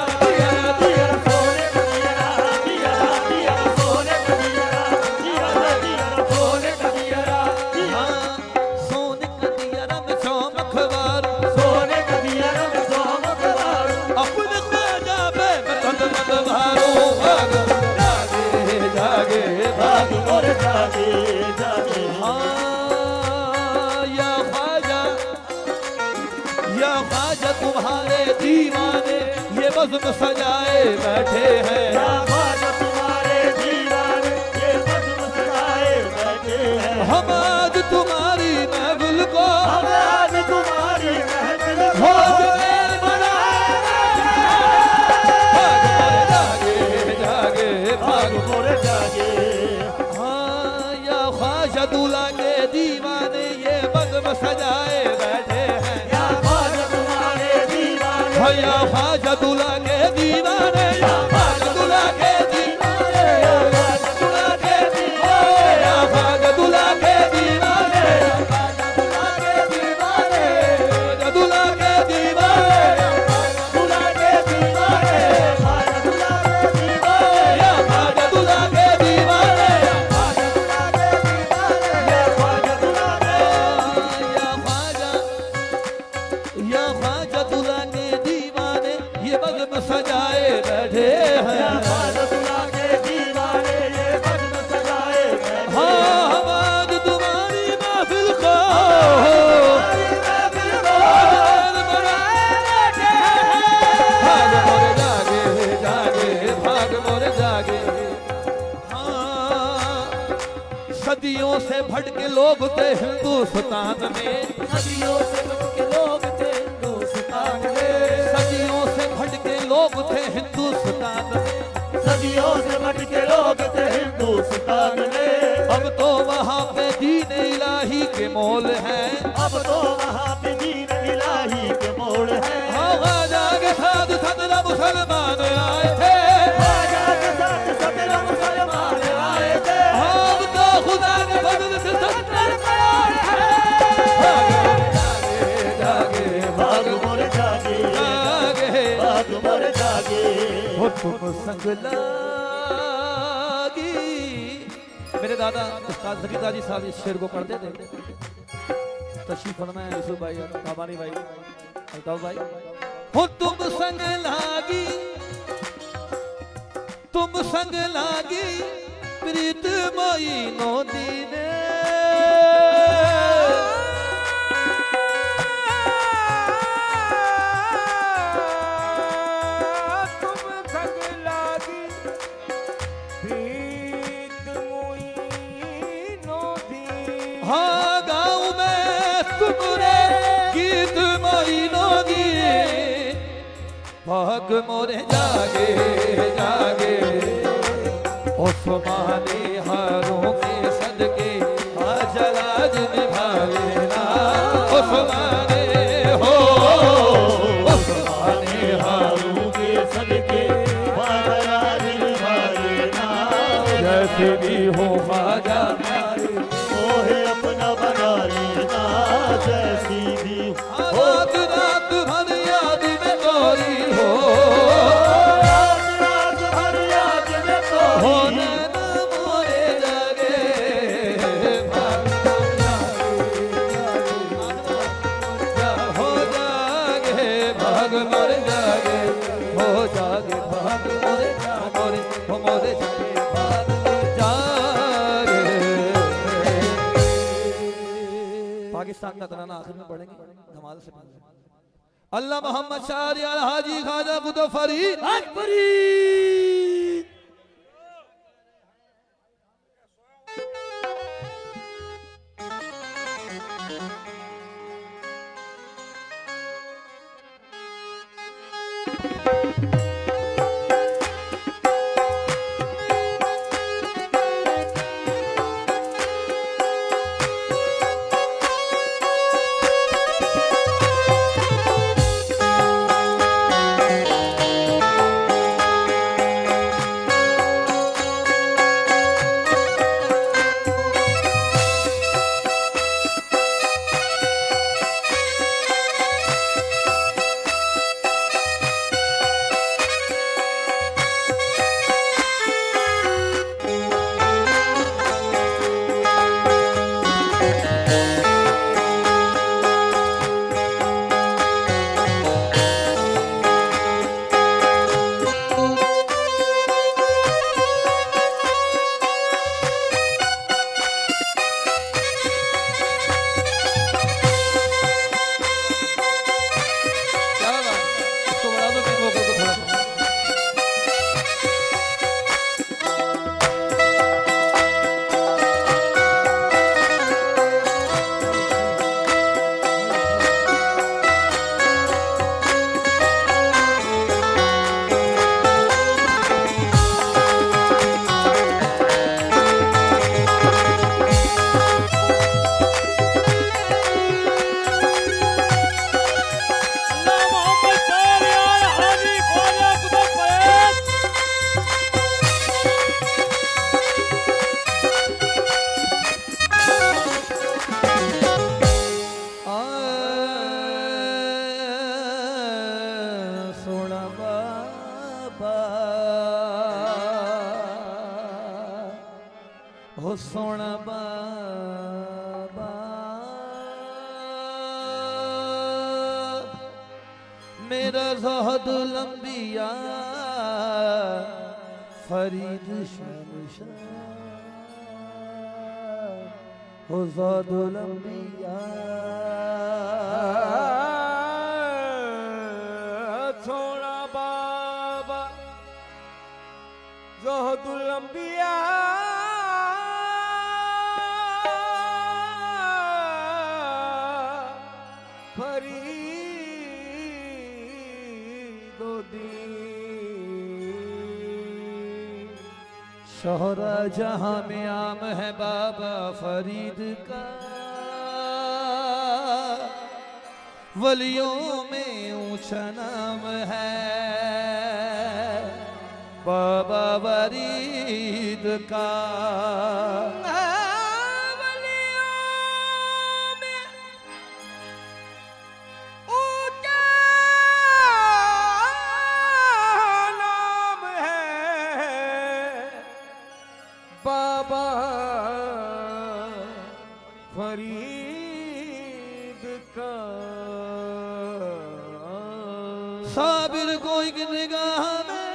दियारा सोने का दियारा दियारा दियारा सोने का दियारा दियारा दियारा सोने का दियारा सोने का दिया रंग चमकवार सोने का दियारा में चमकवारो अपने ख्वाजा पे बंद बहारो जागे जागे भाग मोरे जागे जागे हाँ या ख्वाजा तुम्हारे दीवाने ये बज़्म सजाए बैठे हैं ख्वाजा तुम्हारे दीवाने ये बज़्म सजाए बैठे हैं हम आज तुम्हारी महफिल को हम आज तुम्हारी महफिल हो को जागे जागे भाग मोरे जागे हाँ या ख्वाजा दूल्हा के दीवाने ये बज़्म सजाए बैठे हैं या ख्वाजा तुम्हारे दीवाने हाँ या ख्वाजा दूल्हा के दीवाने या ख्वाजा दूल्हा के दीवाने या ख्वाजा दूल्हा के दीवाने या ख्वाजा दूल्हा के दीवाने ख्वाजा दूल्हा के बज़्म सजाए बैठे हैं। खुदा के दीवाने ये बज़्म सजाए बैठे। हाँ हम आज तुम्हारी महफिल को भाग मोरे जागे जागे भाग मोरे जागे। हाँ सदियों से भटके लोग थे हिंदुस्तान में, सदियों से भटके लोग थे हिंदुस्तान में, सदियों से भटके लोग थे हिंदुस्तान में, सदियों से भटके लोग थे हिंदुस्तान में। अब तो वहाँ पे दीन इलाही के मोल हैं, अब तो वहाँ पे दीन इलाही के मोड़ है। हाँ जागे साधु सदरा मुसलमान आए थे, राजा के साथ सत्रह मुसलमान आए थे। अब तो खुदा के फजल से 70 करोड़ हैं। जागे जागे भाग मोर जागे, जागे भाग मोर जागे। वो तुम संग लागी। मेरे दादा उस्ताद ज़कीर जी साहब इस शेर को पढ़ते थे। तशरीफ फरमाए यूसुफ भाई, काबानी भाई, अल्ताफ भाई। हो तुम संग लागी, तुम संग लागी प्रीत मोई नो दीने। हाँ गाँव में तुमरे गीत मोइनो गी। भाग मोरे जागे जागे उस्मानी हारों के सदके जलाज निभा लेना। उस्माने हो उस्माने हारों के सदके बादराज निभा लेना। जैसे भी हो ख्वाजा मोहे अपना बना लेना। जैसी भी हो रात रात भर याद में कोई हो, रात भर याद में कोई हो नैना मोरे जागे। भाग हो जागे भाग मोरे जागे, हो जागे भाग मोरे मोरे हो मोरे जागे भाग जागे। पाकिस्तान का तराना आखिर में पढ़ेंगे धमाल से पहले। अल्लाह मोहम्मद शाहरी अल हाजी खाजा कुतुब फरीद हो सोना बाबा मेरा ज़हद लंबी लंबिया फरीद शहंशाह हो ज़ौदुल अंबिया छोड़ा बाबा ज़ौदुल अंबिया शोहरा जहां में आम है बाबा फरीद का, वलियों में ऊंचा नाम है बाबा फरीद का। बाबा फरीद का साबिर कोई की निगाह में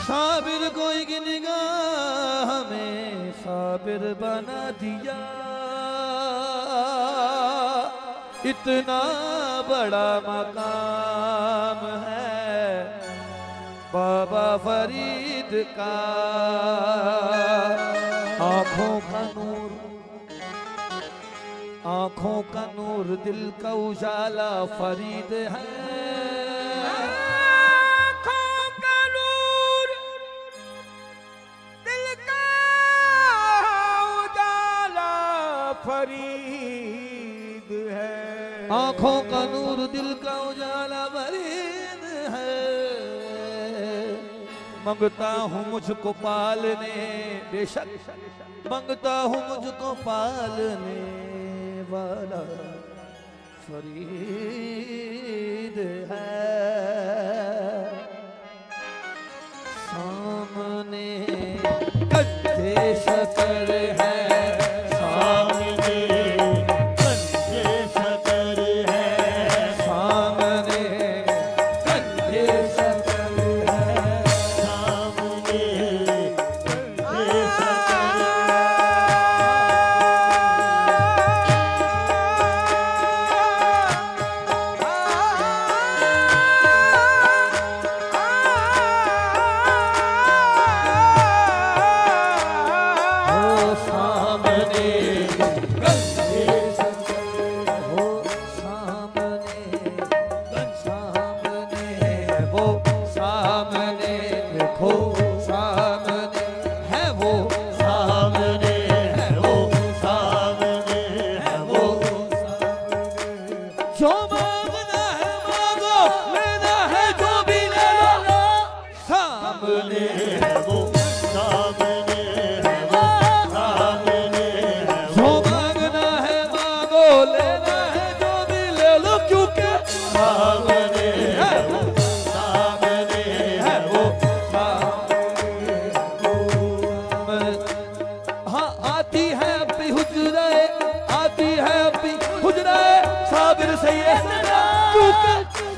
साबिर कोई की निगाह में साबिर बना दिया, इतना बड़ा मकाम है बाबा फरीद का। आँखों का नूर दिल का उजाला फरीद है। आँखों का नूर दिल का उजाला फरीद है। आँखों का नूर दिल का उजाला फरीद है। मंगता हूँ मुझको पालने, बेशक मंगता हूँ मुझको पालने वाला फरीद है। सामने कच्चे शकर है, सामने कच्चे शकर है, सामने कच्चे शकर है, सामने कच्चे शकर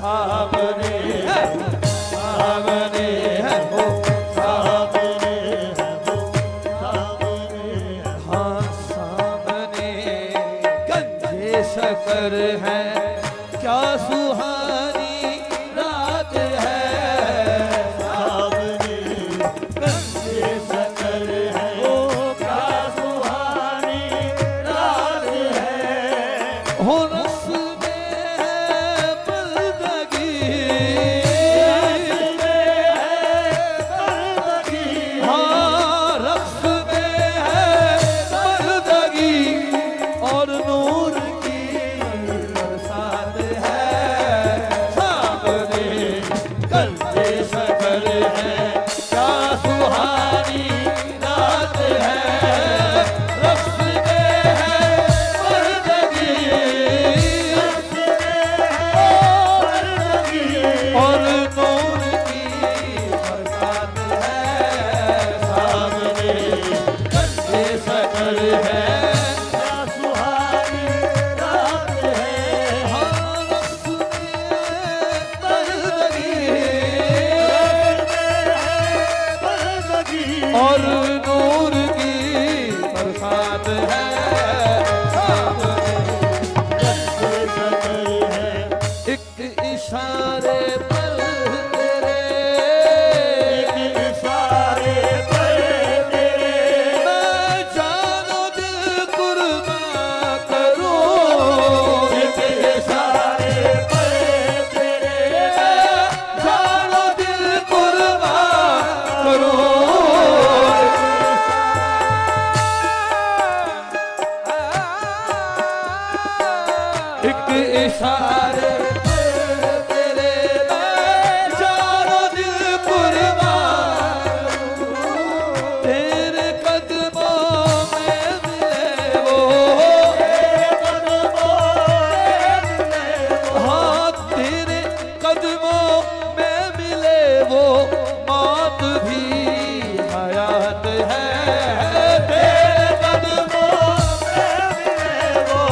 सामने है, सामने है वो, सामने है वो, सामने हाँ सामने गंजे शकर है, क्या सुहानी रात है। सामने गंजे शकर है, ओ क्या सुहानी रात है। हो रस इशारे पर तेरे, एक इशारे पर तेरे मैं जानो दिल कुर्बान करूं। एक इशारे पर तेरे जानो दिल कुर्बान करूं। एक इशारे तेरे मैं जानो दिल कुर्बान करूं। तेरे कदमों में मिले वो, हाँ तेरे कदमों में मिले वो, मौत भी हयात है। तेरे कदमों में मिले वो,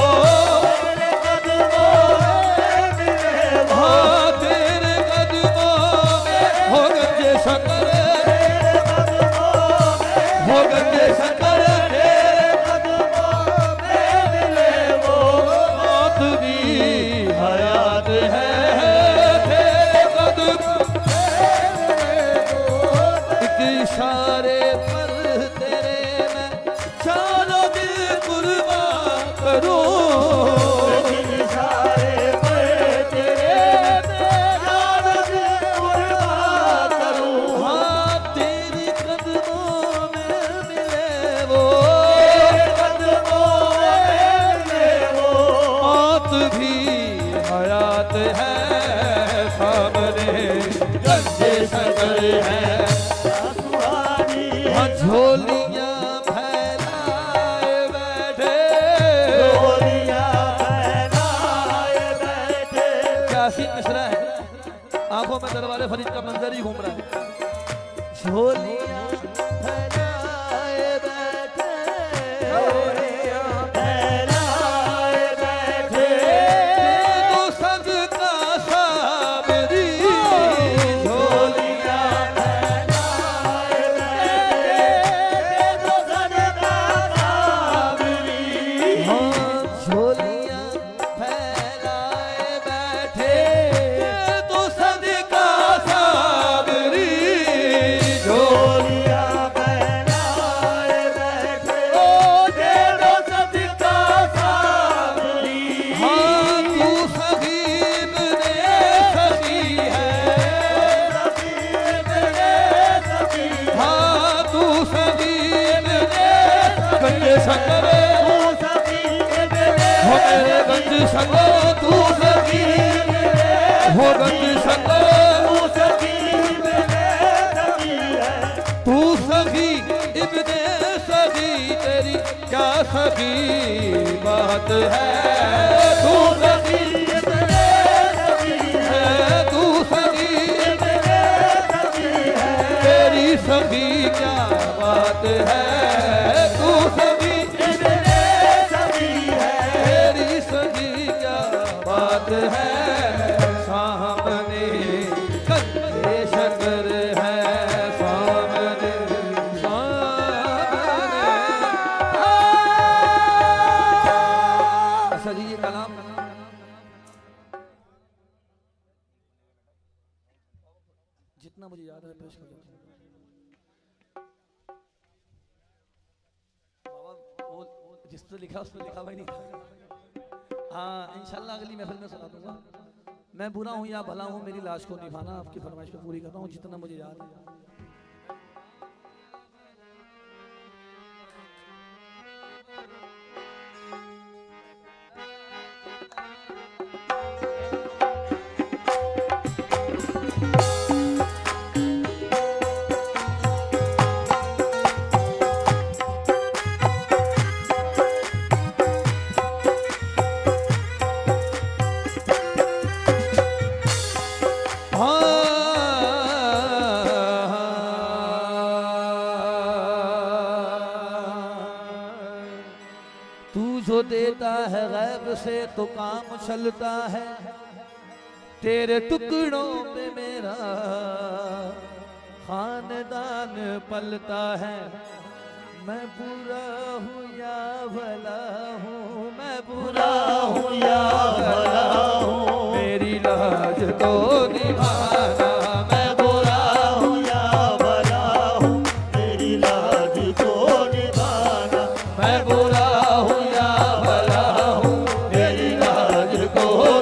हाँ तेरे कदमों में हो गंजे शकर, हो गंजे शकर, मौत भी हयात है। तेरे कदम एक इशारे पर तेरे मैं जानो दिल कुर्बान करूं। इशारे पर तेरे जानो दिल कुर्बान करूं। हाँ तेरे कदमों में मिले वो, कदमों में मिले वो, मौत भी हयात है। सामने गंजे शकर है, सुहानी हाँ झोलियां फैलाए बैठे। डोलियां फैलाए बैठे। क्या सीन मिसरा है, आंखों में दरबारे फरीद का मंजर ही घूम रहा है। झोलियां फैलाए बैठे, फैलाए बैठे। तो सदका साबरी झोलियां फैलाए बैठे। तो सदका साबरी। हाँ झोलियां फैलाए बैठे, तो सदका साबरी डोलियां फैलाए बैठे। ओ दे दो सदका साबरी। हाँ तू सगीब ने सगी है, हाँ तू सगीब ने गंजे शकर, हो मेरे गंज शकर, तू सगीब हो गंज शकर, तू सगी इब्ने सगी, तेरी क्या सगी बात है। तू सगी है, तू सगी तेरी सगी क्या बात है। तू सगी तेरी सगी क्या बात है। सामने गंजे शकर है, सामने अच्छा जी ये कलाम जितना मुझे याद है पेश कर देता हूं। बाबा वो जिस पे लिखा उस पे लिखा भाई नहीं था। हाँ इंशाल्लाह अगली महफिल में सुना दूंगा। मैं बुरा हूँ या भला हूँ, मेरी लाश को निभाना आपकी फरमाइश पे पूरी कर रहा हूँ जितना मुझे याद है। तू जो देता है गैब से तो काम चलता है, तेरे टुकड़ों पे मेरा खानदान पलता है। मैं बुरा हूँ या भला हूँ, मैं बुरा हूँ या भला हूँ, मेरी लाज तो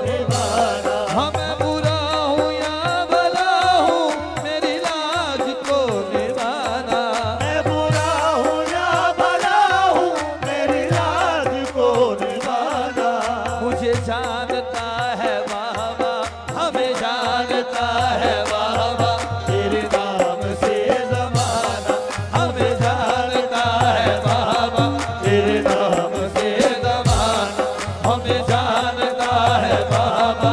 निभाना। हाँ मैं बुरा हूँ या भला हूँ मेरी लाज को निभाना। मैं बुरा हूँ या भला हूँ मेरी लाज को निभाना। मुझे जानता है बाबा हमें जानता है बाबा तेरे नाम से ज़माना, हमें जानता है बाबा तेरे नाम से ज़माना हमें जानता है बाबा।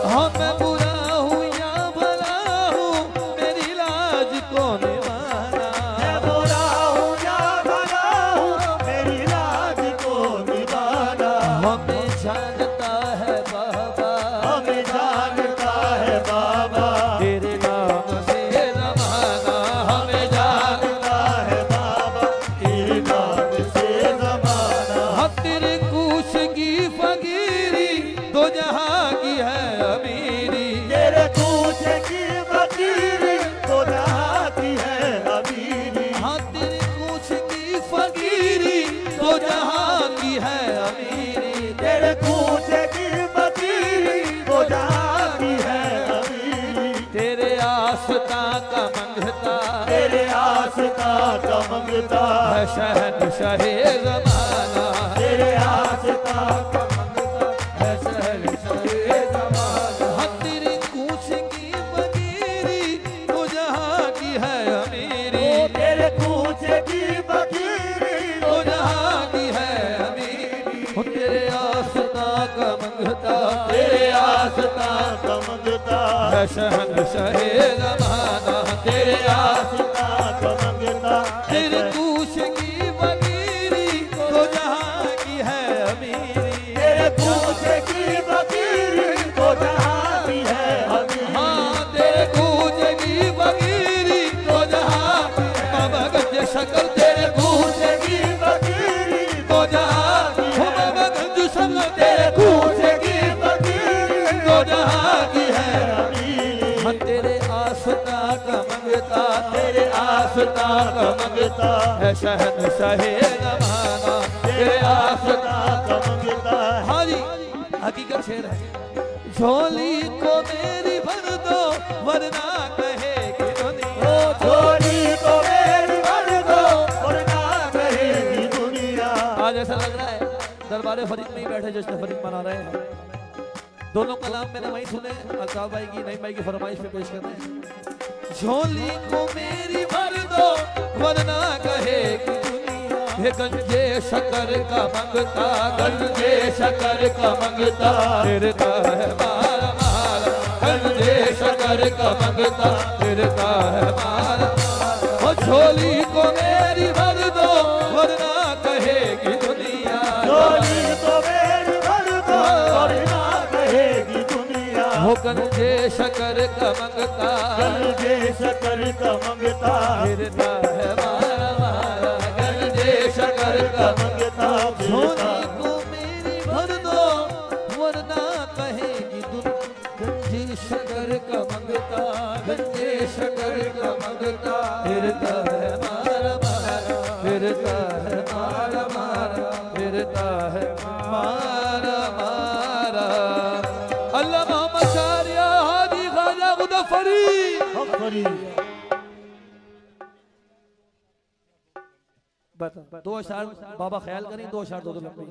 हाँ मैं बुरा हूँ या भला हूँ मेरी लाज को निभाना। मैं बुरा हूँ या भला हूँ मेरी लाज को निभाना। हमें जानता है बाबा हमें जानता है बाबा तेरे नाम से ज़माना हमें जानता है बाबा तेरे नाम से ज़माना। हम तेरे कुछ की फकीरी दो जहां की है अमीरी। तेरे कुछ की फकीरी तो जहाँ की है अमीरी। हाँ तेरे कुछ की फकीरी दो जहां की है अमीरी। तेरे कुछ की फकीरी तो जहाँ की है अमीरी। तेरे आस्था का मंगता तेरे आस्था का मंगता है शहंशाहे ज़माना। तेरे आस्था का मंगता है शहंशाहे ज़माना। हाँ तेरे कुछ की फकीरी दो जहां की है अमीरी। तेरे कुछ की फकीरी तो जहां की है अमीरी। हो तेरे आस्था का मंगता तेरे आस्था का मंगता है शहंशाहे ज़माना। तेरे आस्था का मंगता तेरे कुछ की फकीरी तो जहां की है अमीरी। तेरे कुछ की फकीरी तो जहाँ की है अमीरी। हाँ तेरे कुछ की फकीरी तो जहां बाबा गंज शक्ल तेरे कुछ की फकीरी तो जहां हो बाबा गंज शक्ल तेरे कुछ की फकीरी तो जहां की है अमीरी। हाँ तेरे आस्था का मंगता तेरे आस्था का मंगता है शहंशाहे ज़माना। तेरे आस्था का मंगता हाँ जी हकीकत शेर है। झोली को मेरी भर दो वरना कहेगी दुनिया। झोली को मेरी भर दो और ना कहेगी दुनिया। आज ऐसा लग रहा है दरबार फरीद में ही बैठे जश्न फरीद मना रहे हैं। दोनों कलाम मैंने वही सुने अल्ताफ भाई की नईम भाई की फरमाइश पे पेश कर रहे हैं। झोली को मेरी भर दो वरना कहेगी दुनिया। हे गंजे शकर का मंगता गंजे शकर का मंगता फिरता है मारा मारा। गंजे शकर का मंगता फिरता है मारा। ओ झोली को मेरी भर दो वरना कहेगी दुनिया। झोली को मेरी भर दो और ना कहेगी दुनिया। हो गंजे शकर का मंगता गंजे शकर का मंगता फिरता है मारा मारा। गंजे शकर का मंगता झोली को मेरी भर दो वरना कहेगी दुनिया। गंजे शकर का मंगता गंजे शकर का मंगता फिरता है मारा मारा। फिरता है मारा मारा। फिरता है मारा मारा। अल्लाह मोहम्मद शारिया हादी ख्वाजा मुज़फ्फरी। बता दो अशार बाबा ख्याल करें दो अशार दो लंबे।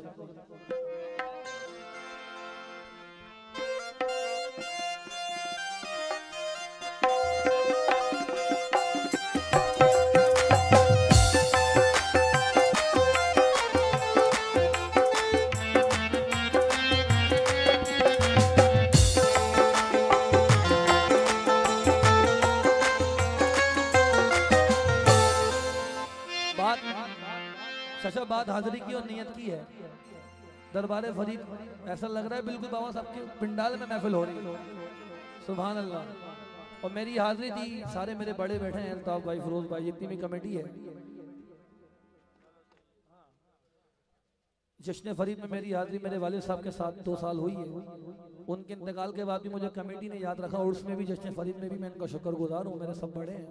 चाचा बात हाजिरी की और नियत की है। दरबार फरीद ऐसा लग रहा है बिल्कुल बाबा साहब के पिंडाल में महफिल हो रही है। सुभान अल्लाह। और मेरी हाजिरी थी, सारे मेरे बड़े बैठे हैं, अल्ताफ भाई, फिरोज भाई, जितनी भी कमेटी है। जश्न फरीद में मेरी हाजिरी मेरे वालिद साहब के साथ 2 साल हुई है। उनके इंतकाल के बाद भी मुझे कमेटी ने याद रखा और उसमें भी जश्न फरीद में भी मैं इनका शुक्रगुजार हूँ। मेरे सब बड़े हैं।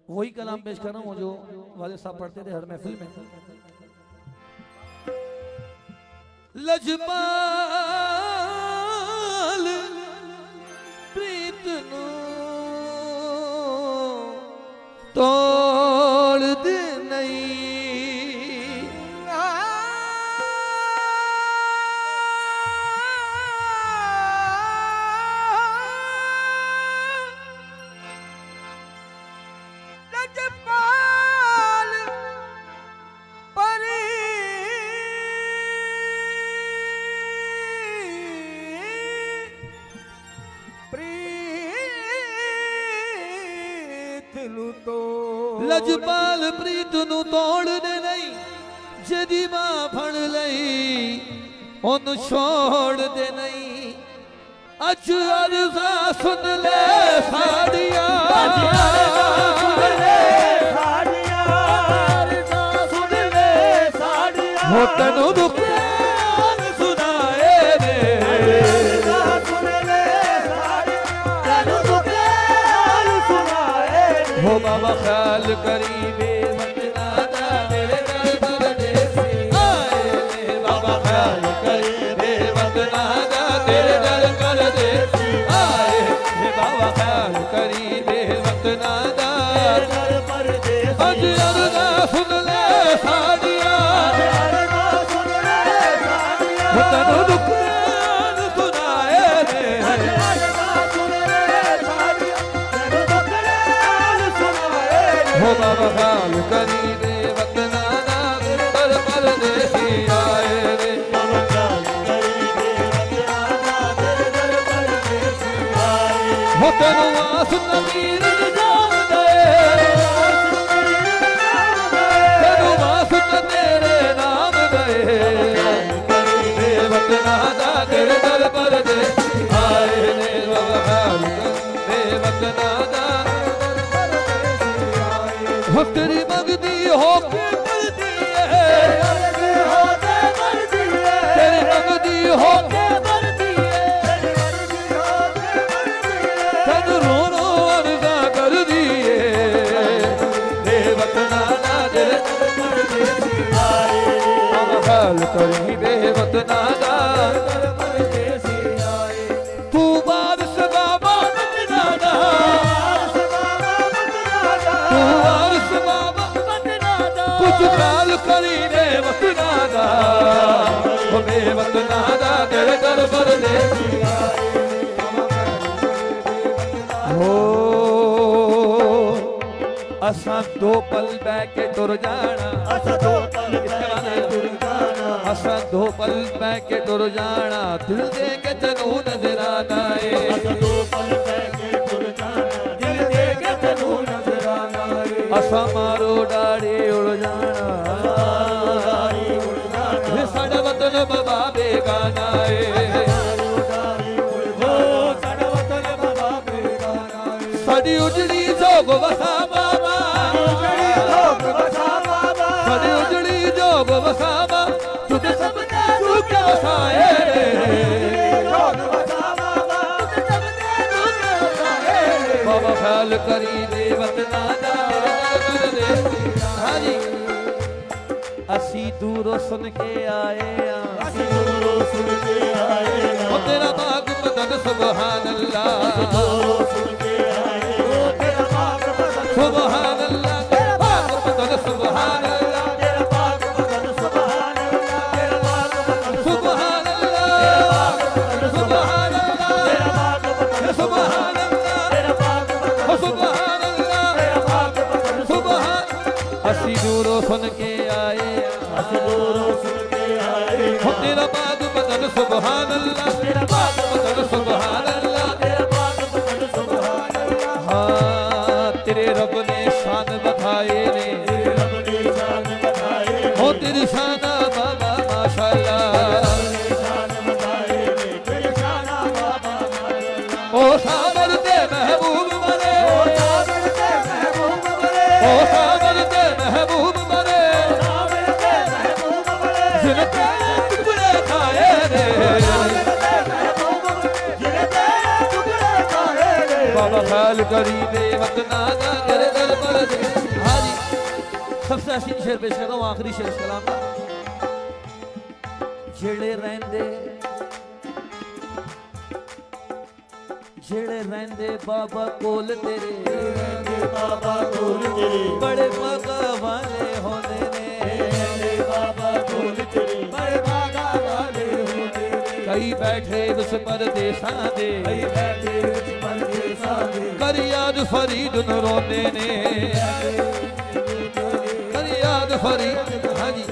वही कलाम पेश कर रहा हूँ जो वालिद साहब पढ़ते थे हर महफिल में। लजपाल प्रीत नू तोड़ दे नहीं लजपाल प्रीत नू तोड़ दे नहीं जदी मां फड़ लई ओन छोड़ दे नहीं अज अर्ज़ा सुन ले साड़िया हो तनु दुख सुनाए रे हो बाबा ख्याल करीबे वतनादा मेरे दर पर देसी आए रे बाबा ख्याल करीबे वतनादा तेरे दर पर देसी आए रे बाबा ख्याल करीबे वतनादा दर पर देसी अज अर्ज़ा सुन ले साड़िया हो तनु दुख सुनाए रे हो बाबा ख्याल करीबे वतनादा दर पर देसी आए रे बाबा ख्याल करीबे वतनादा दर पर देसी आए हो तनु आसुन मीर जान दे तनु आसुन तेरे नाम गए करीबे वतनादा तेरे दर पर देसी आए रे बाबा ख्याल करीबे वतनादा हो तेरी मगदी हो के मरदी है तेरी मगदी हो के मरदी है तन रोनो अर्ज़ा कर दिए रे वतनादा दर पर देसी आए बाबा ख्याल करीबे वतनादा दर पर देसी आए तू वारिस बाबा वतनादा तू वारिस बाबा कुछ ख्याल करीबे वतनादा हो बे वतनादा तेरे दर पर देसी आए हो असां दो पल बह के टुर जाना असां दो पल बह के टुर जाना दिल दे के तनू नजर आना है असा मारो डाड़ी उड़ जाना साडा वतन बाबा बेगाना है साडी उजड़ी जोग वसा बाबा साडी उजड़ी जोग वसा बाबा तुझे सब तू क्या वसाए बाबा ख्याल करीबे वतनादा हाँ जी असी दूरों सुन के आए ओ तेरा बाग बदन सुभान अल्लाह सुभान अल्लाह तेरा बाग बदन सुभान अल्लाह सुभान अल्लाह सुभान अल्लाह सुभान असी दूरों सुन के आए हो तेरा बाग बदन सुभान अल्लाह तेरा बाग बदन सुभान अल्लाह हाँ तेरे रब ने शान बताए ने हो तेरी शान बाबा माशाअल्लाह ओ साबर दे महबूब बने ओ साबर दे महबूब बने जिनके टुकड़े खाए रे बाबा ख्याल करीबे वतनादा तेरे दर पर हाँ जी सबसे हसीन शेर पेश कर रहा हूँ आखिरी शेर कलाम का ਜਿਹੜੇ ਰਹਿੰਦੇ ਬਾਬਾ ਕੋਲ ਤੇਰੇ, बाबा कोल तेरे, बड़े भागा वाले होने ने, बाबा कोल तेरे, बड़े भागा वाले होने ने। कई बैठे उस परदेसां दे, कई बैठे उस परदेसां दे, कर याद फरीद न रोंदे ने, कर याद फरीद। हाँ जी,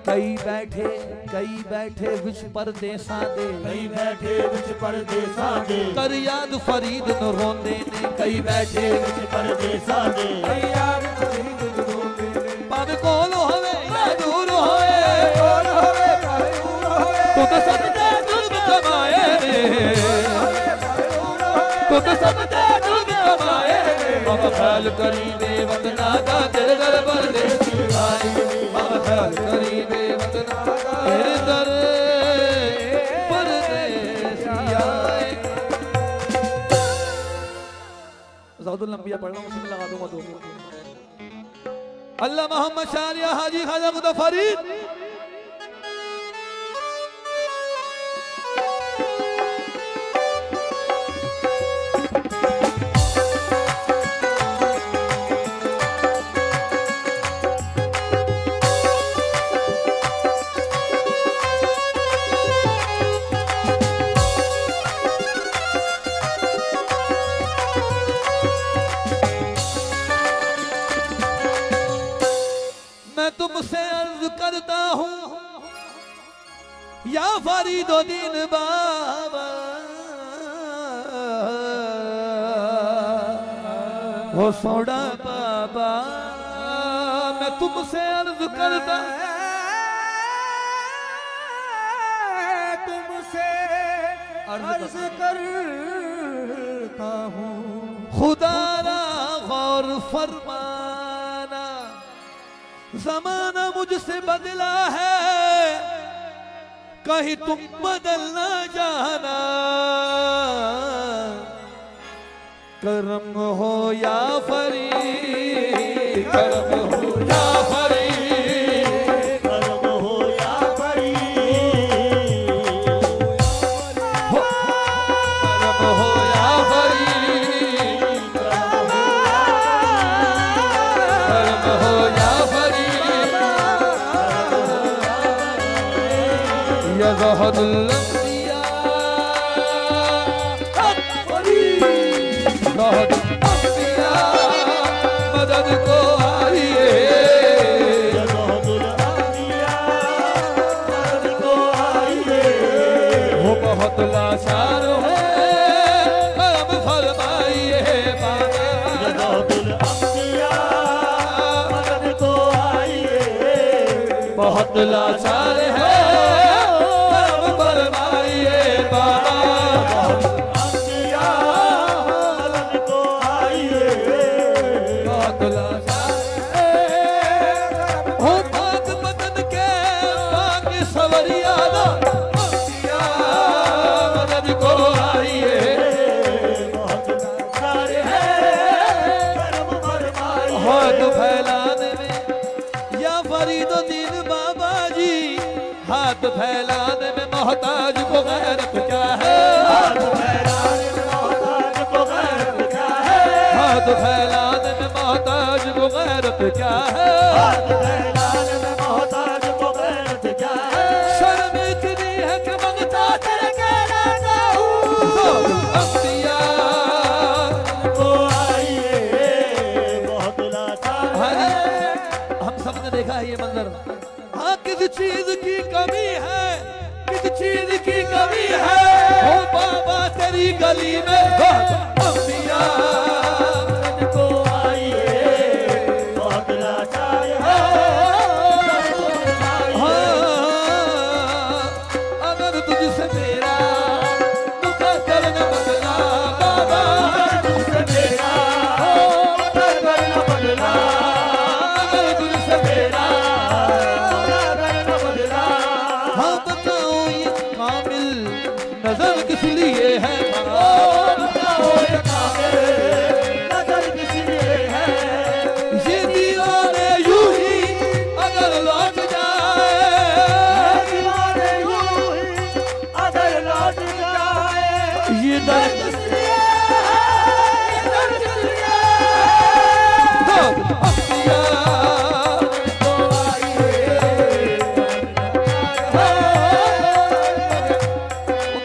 कई बैठे विच परदेसां दे, कई बैठे विच परदेसां दे, कर याद फरीद न रोंदे ने, कई बैठे विच परदेसां दे, कई याद फरीद न रोंदे ने। भावे कोल होवे या दूर होवे, कोल होवे भावे दूर होवे, खुद सदके जुल्म कमाए ने, खुद सदके जुल्म कमाए ने। बाबा ख्याल करीबे वतना का तेरे घर परदेसी आए, बाबा ख्याल करीबे वतना का तेरे दर परदेसी आए। ज़ादुल अंबिया पढ़ना उसमें लगा दूंगा दो। अल्लाह मोहम्मद शारिया हाजी ख्वाजा खुदा फरीद। तुमसे अर्ज करता हूँ या फरीदुद्दीन बाबा, हो सोना बाबा, मैं तुमसे अर्ज करता, तुमसे अर्ज करता हूँ, खुदा रा गौर फरमाना, ज़माना मुझसे बदला है, कहीं तुम बदल ना जाना। करम हो या फरीद, करम हो या फरीद, करम हो या फरीद, करम हो या फरीद, करम हो या फरीद। या ज़हदुल अंबिया, ज़हदुल अंबिया, मदद को आइए, ज़हदुल अंबिया, मदद को आइए। वो बहुत लाचार है, करम फरमाइए बाबा। ज़हदुल अंबिया, मदद को आइए। बहुत लाचार है, करम फरमाइए बाबा। अंबिया, मदद को आइए। बहुत लाचार है, हो पाक बदन के पाक सवरिया दा, अंबिया मदद को आइए। बहुत लाचार है, करम फरमाइए। हाथ फैलाने में या फरीदुद्दीन बाबा जी, हाथ फैलाने में मोहताज को गैरत क्या है, हाथ फैलाने में मोहताज को गैरत क्या है, हाथ फैलाने में मोहताज को गैरत क्या है। हाथ फैलाने में मोहताज को गैरत क्या है। शर्म इतनी है कि मंगता तेरे कहना हूँ, अंबिया को आइए। बहुत लाचार हाँ है, जी, हम सबने देखा है ये मंजर। हाँ, किस चीज की कमी है, किस चीज की कमी है, हो बाबा तेरी गली में अंबिया को आइए। बहुत लाचार है, हाँ, अगर तुझसे मेरा मुकद्दर न बदला बाबा, तुझसे मेरा मुकद्दर न बदला, अगर तुझसे मेरा, मुकद्दर न बदला। हाँ बताओ ये कामिल नजर किस लिए है भला? बताओ ये कामिल नजर किस लिए है। ये दीवाने यूं ही अगर लौट जाए, दीवाने यूं दर किस लिए दर किस लिए तो आइए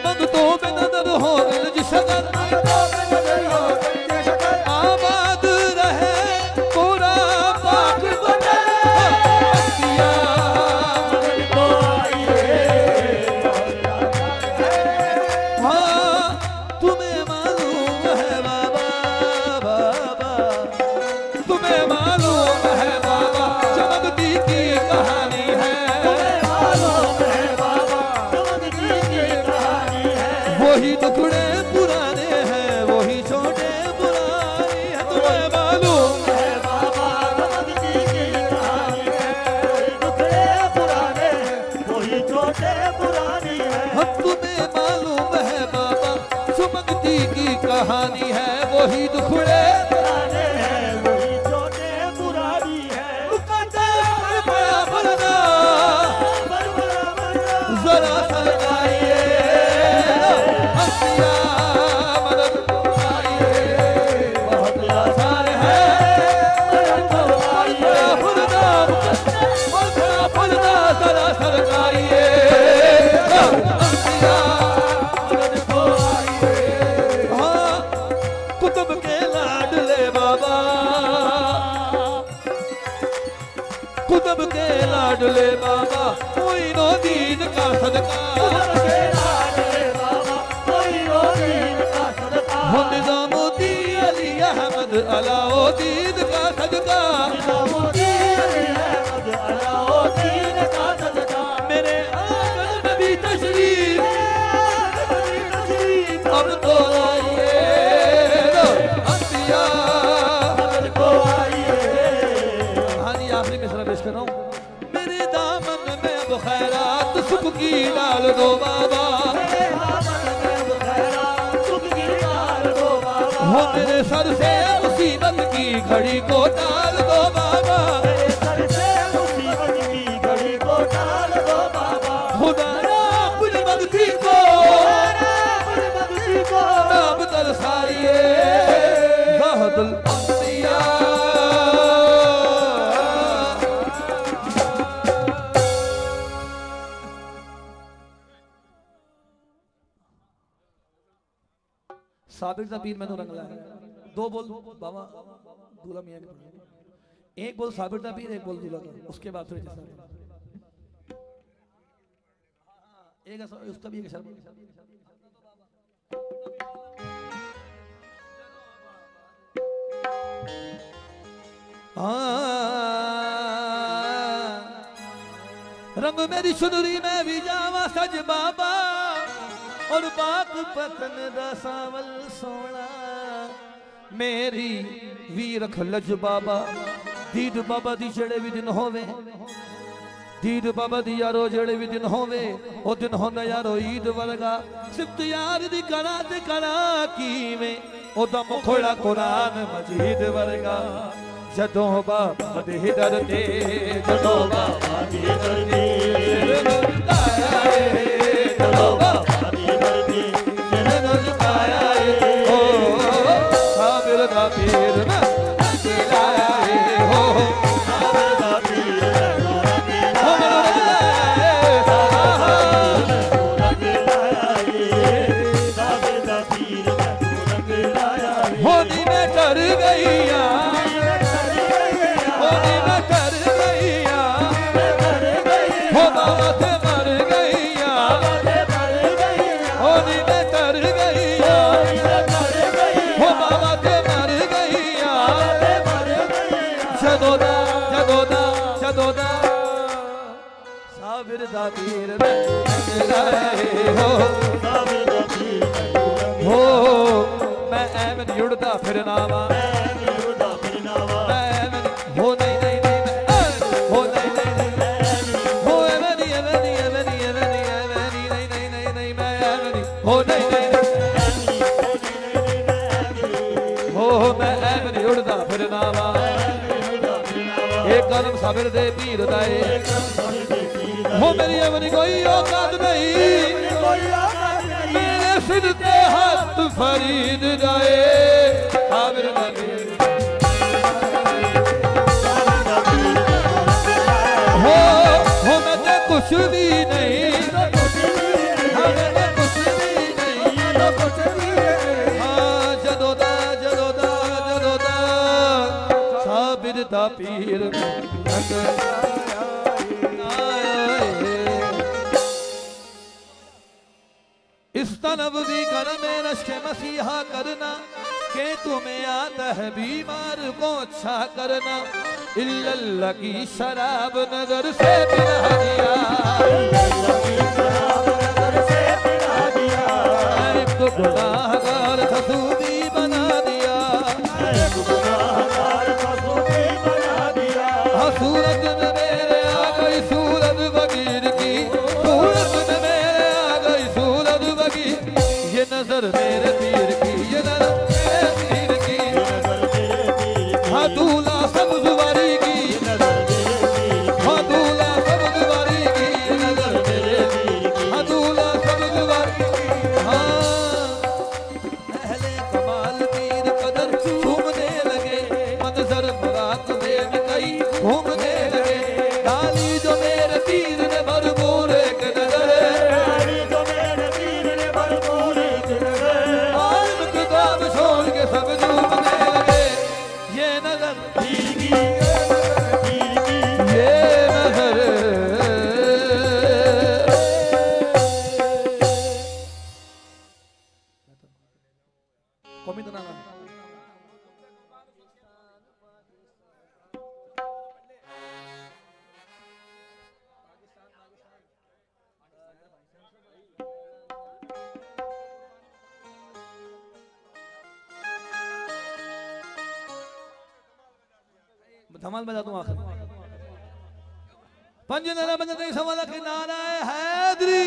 मद तो बेनदर हो दिल जिसकर आबाद रहे पूरा पाक बने तो आइए हाँ तुम्हें मालूम है बाबा बाबा तुम्हें मालूम है बाबा चमकती की कहानी है मालूम है बाबा चमकती की कहानी है वही टुकड़े पुराने हैं वही छोटे पुरानी है तुम्हें मालूम है बाबा चमकती की कहानी है टुकड़े पुराने वही छोटे पुरानी है हम तुम्हें मालूम है बाबा चमकती की कहानी है वही टुकड़े पुराने हैं वही छोटे पुरानी है बड़ा बड़ा जरा सरकाइए हंसिया मदद आइए बहुत आसान है बड़ा फुलदा जरा सरकाइए हंसिया हाँ कुतुब के लाडले बाबा कुतुब के लाडले बाबा कोई नो दीन का सदका हो निजामुद्दीन अली अहमद अलाउद्दीन का सदका मेरे आंगन में भी तशरीफ अब तो आइए हंसिया कहानी आखिरी मिसरा पेश कर रहा हूँ मेरे दामन में अब खैरात सुख की डाल दो बाबा हो मेरे सर से मुसीबत की घड़ी को डाल दो बाबा खुदा अपनी भक्ति को नाम तरसाइए ज़हदुल अंबिया साबिर दा पीर मैंने रंग लाया दो बोल बाबा दूल्हा मियां के पढ़े एक बोल साबिर दा पीर एक बोल दूल्हा का उसके बाद फिर जैसा एक उसका भी एक शर्म रंग मेरी सुनरी में भी जावा सज बाबा और बाप पतन दा सावल सोना मेरी वीर खलज बाबा दीद बाबा दी जड़े भी दिन होवे दीद बाबा दी यारो जड़े भी दिन होवे ओ दिन होंदा यारो ईद वर्गा सिफ्त यार दी करा ते करा कीवे ओ दा मुखड़ा कुरान मजीद वर्गा जदों बाबा दे दर ते जदों बाबा दे दर ते जदों बाबा दे दर ते ओ साबिर दा पीर ना लाया हो साबिर दा पीर होनी में कर गईया होनी में कर गईया हो बाबा ते मर गईया होनी में कर गईया हो बाबा ते मर गईया जदोदा जदोदा जदोदा साबिर दा पीर हो मैं ऐमन युड़दा फिर नावा हो नहीं नहीं नहीं हो नहीं नहीं नहीं हो ऐमनी ऐमनी ऐमनी ऐमनी ऐमनी नहीं नहीं नहीं नहीं मैं ऐमनी हो नहीं नहीं नहीं हो मैं ऐमन युड़दा फिर नावा एक कदम साबिर दे पीर दाए हो मेरी ऐमनी कोई औकात नहीं मेरे से मिलते हाथ फरीद जाए आमिर नबी हो मैं तो कुछ भी नहीं दा पीर इस तलब भी कर में नशे मसीहा करना के तुम्हें आता है बीमार को अच्छा करना इल्लल्लाह की शराब नजर से पिला दिया एक तो गुनाहगार ससूदी बना दिया सूरत में मेरे आ गई सूरत फकीर की सूरत में मेरे आ गई सूरत फकीर ये नजर मेरे पीर की ये नजर मेरे पीर की हाँ दूल्हा सब जुबारी की हाँ दूल्हा सब जुबारी की ये नजर मेरे हाँ दूल्हा सब जुबारी हाँ पहले कमाल पीर कदर झूमने लगे मंजर मुराकबे में कई घूमने लगे डाली जो मेरे पीर ने भरपूर एक नजर डाली जो मेरे पीर ने भरपूर एक नजर आलम किताब छोड़ के सब झूमने लगे ये नजर पीर की ये नजर कौमी तो ना धमाल बजा दूं आखिर पंज नारा बजते सवाल के नारा हैदरी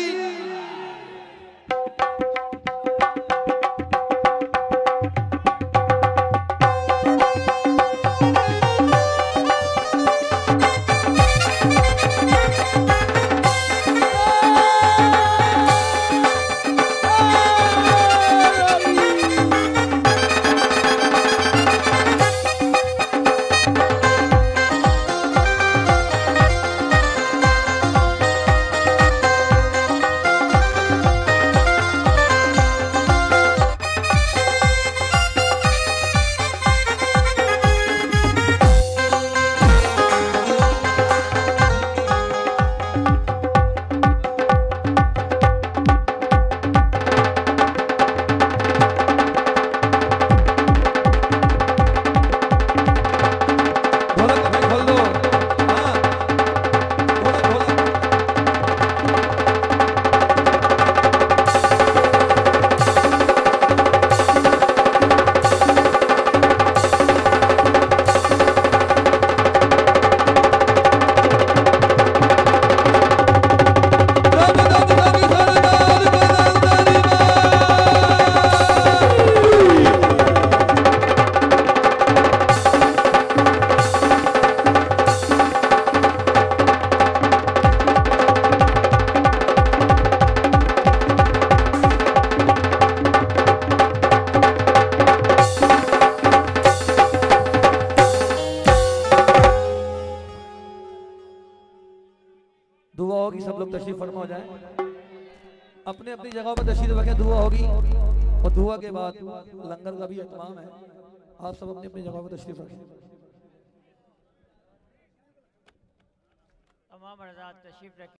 दुआ होगी, सब लोग तशरीफ फरमा हो जाए, अपने अपनी जगह पर तशरीफ रखें, दुआ होगी और दुआ के बाद लंगर का भी एहतमाम है। आप सब अपनी अपनी जगह पर तशरीफ रखें। तमाम हज़रात तशरीफ रखें।